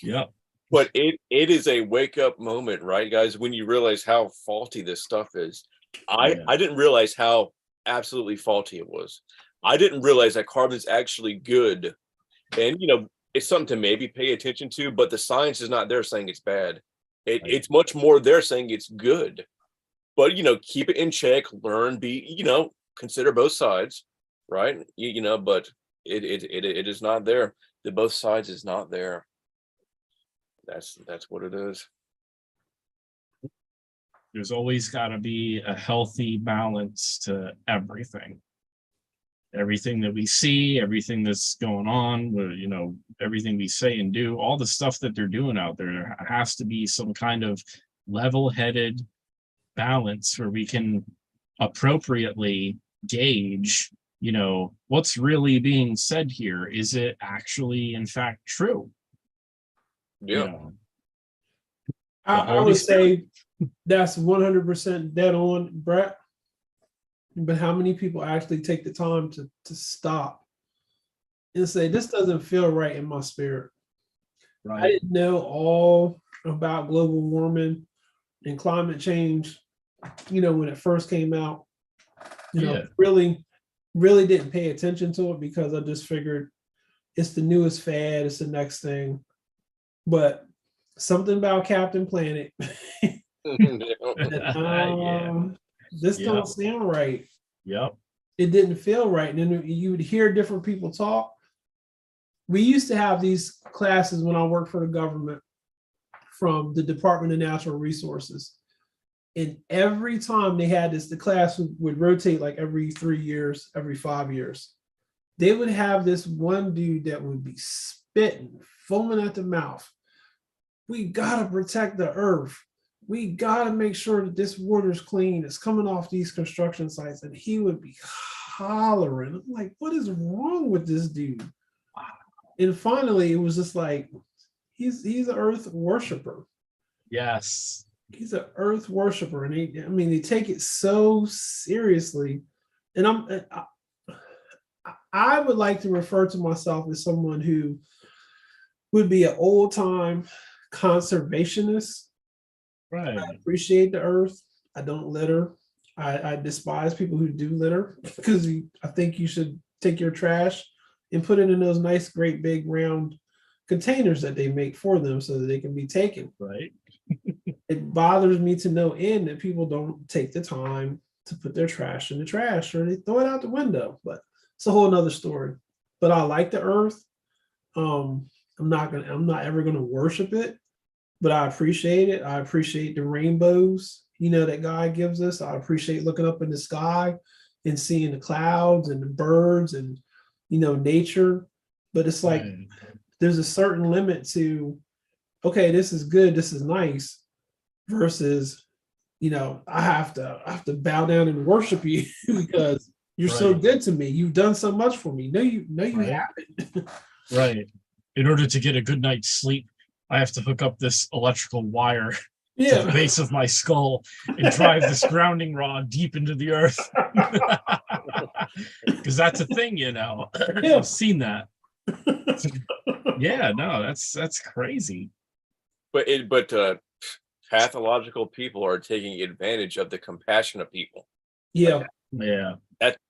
Speaker 4: Yep.
Speaker 3: But it is a wake up moment, right, guys? When you realize how faulty this stuff is. I didn't realize how absolutely faulty it was. I didn't realize that carbon's actually good. And, it's something to maybe pay attention to, but the science is not there saying it's bad. It's much more there saying it's good. But, keep it in check, learn, consider both sides, right? But it is not there. The both sides is not there. That's what it is.
Speaker 4: There's always got to be a healthy balance to everything. Everything that we see, everything that's going on, you know, everything we say and do, all the stuff that they're doing out there has to be some kind of level-headed balance where we can appropriately gauge, you know, what's really being said here. Is it actually, in fact, true?
Speaker 3: Yeah.
Speaker 4: You know,
Speaker 2: I would say that's 100% dead on, Brett. But how many people actually take the time to stop and say, this doesn't feel right in my spirit?
Speaker 4: right.
Speaker 2: I didn't know all about global warming and climate change, you know, when it first came out. You know, really didn't pay attention to it because I just figured it's the newest fad, it's the next thing. But something about Captain Planet. This don't sound right.
Speaker 4: Yep.
Speaker 2: It didn't feel right. And then you would hear different people talk. We used to have these classes when I worked for the government from the Department of Natural Resources. And every time they had this, the class would rotate like every 3 years, every 5 years. They would have this one dude that would be spitting, foaming at the mouth. We gotta protect the earth. We gotta make sure that this water's clean. It's coming off these construction sites. And he would be hollering. I'm like, what is wrong with this dude? And finally, it was just like, he's an earth worshiper.
Speaker 4: Yes.
Speaker 2: He's an earth worshiper. And they take it so seriously. And I would like to refer to myself as someone who would be an old-time conservationist.
Speaker 4: Right.
Speaker 2: I appreciate the earth. I don't litter. I despise people who do litter because I think you should take your trash and put it in those nice, great, big, round containers that they make for them so that they can be taken.
Speaker 4: Right.
Speaker 2: It bothers me to no end that people don't take the time to put their trash in the trash or they throw it out the window. But it's a whole nother story. But I like the earth. I'm not ever gonna worship it, but I appreciate it. I appreciate the rainbows, you know, that God gives us. I appreciate looking up in the sky and seeing the clouds and the birds and, you know, nature. But it's like there's a certain limit to, okay, this is good, this is nice, versus, you know, I have to bow down and worship you because you're so good to me. You've done so much for me. No, you haven't.
Speaker 4: Right. In order to get a good night's sleep, I have to hook up this electrical wire to the base of my skull and drive this grounding rod deep into the earth. Because that's a thing, you know. I've seen that. Yeah, no, that's crazy.
Speaker 3: But pathological people are taking advantage of the compassion of people.
Speaker 2: Yeah.
Speaker 4: Yeah.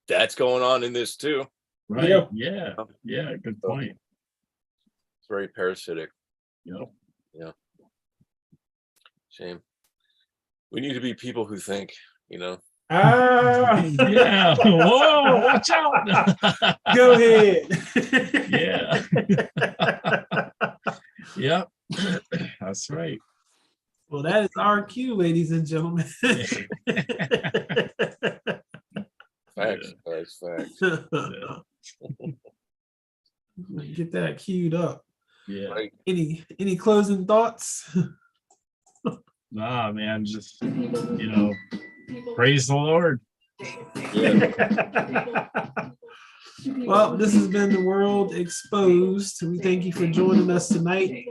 Speaker 3: That's going on in this too.
Speaker 4: Right. Yeah. Good point.
Speaker 3: It's very parasitic.
Speaker 4: Yeah.
Speaker 3: Shame. We need to be people who think, you know.
Speaker 4: Yeah. Whoa, watch out.
Speaker 2: Go ahead.
Speaker 4: Yeah. Yep. That's right.
Speaker 2: Well, that is our cue, ladies and gentlemen.
Speaker 3: Facts.
Speaker 2: Get that queued up.
Speaker 4: Yeah.
Speaker 3: Right.
Speaker 2: Any closing thoughts?
Speaker 4: Nah, man, just, you know, praise the Lord.
Speaker 2: Well, this has been The World Exposed. We thank you for joining us tonight.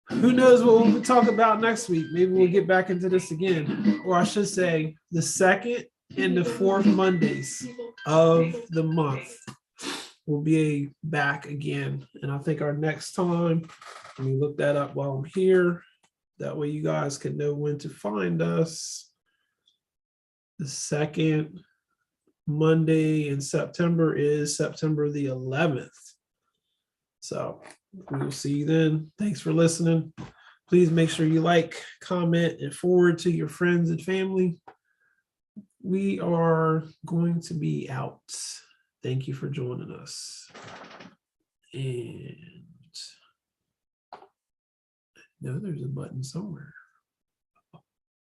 Speaker 2: Who knows what we'll talk about next week? Maybe we'll get back into this again. Or I should say, the second and the fourth Mondays of the month will be back again. And I think our next time, let me look that up while I'm here. That way you guys can know when to find us. The second Monday in September is September the 11th. So we will see you then. Thanks for listening. Please make sure you like, comment, and forward to your friends and family. We are going to be out. Thank you for joining us. And I know there's a button somewhere.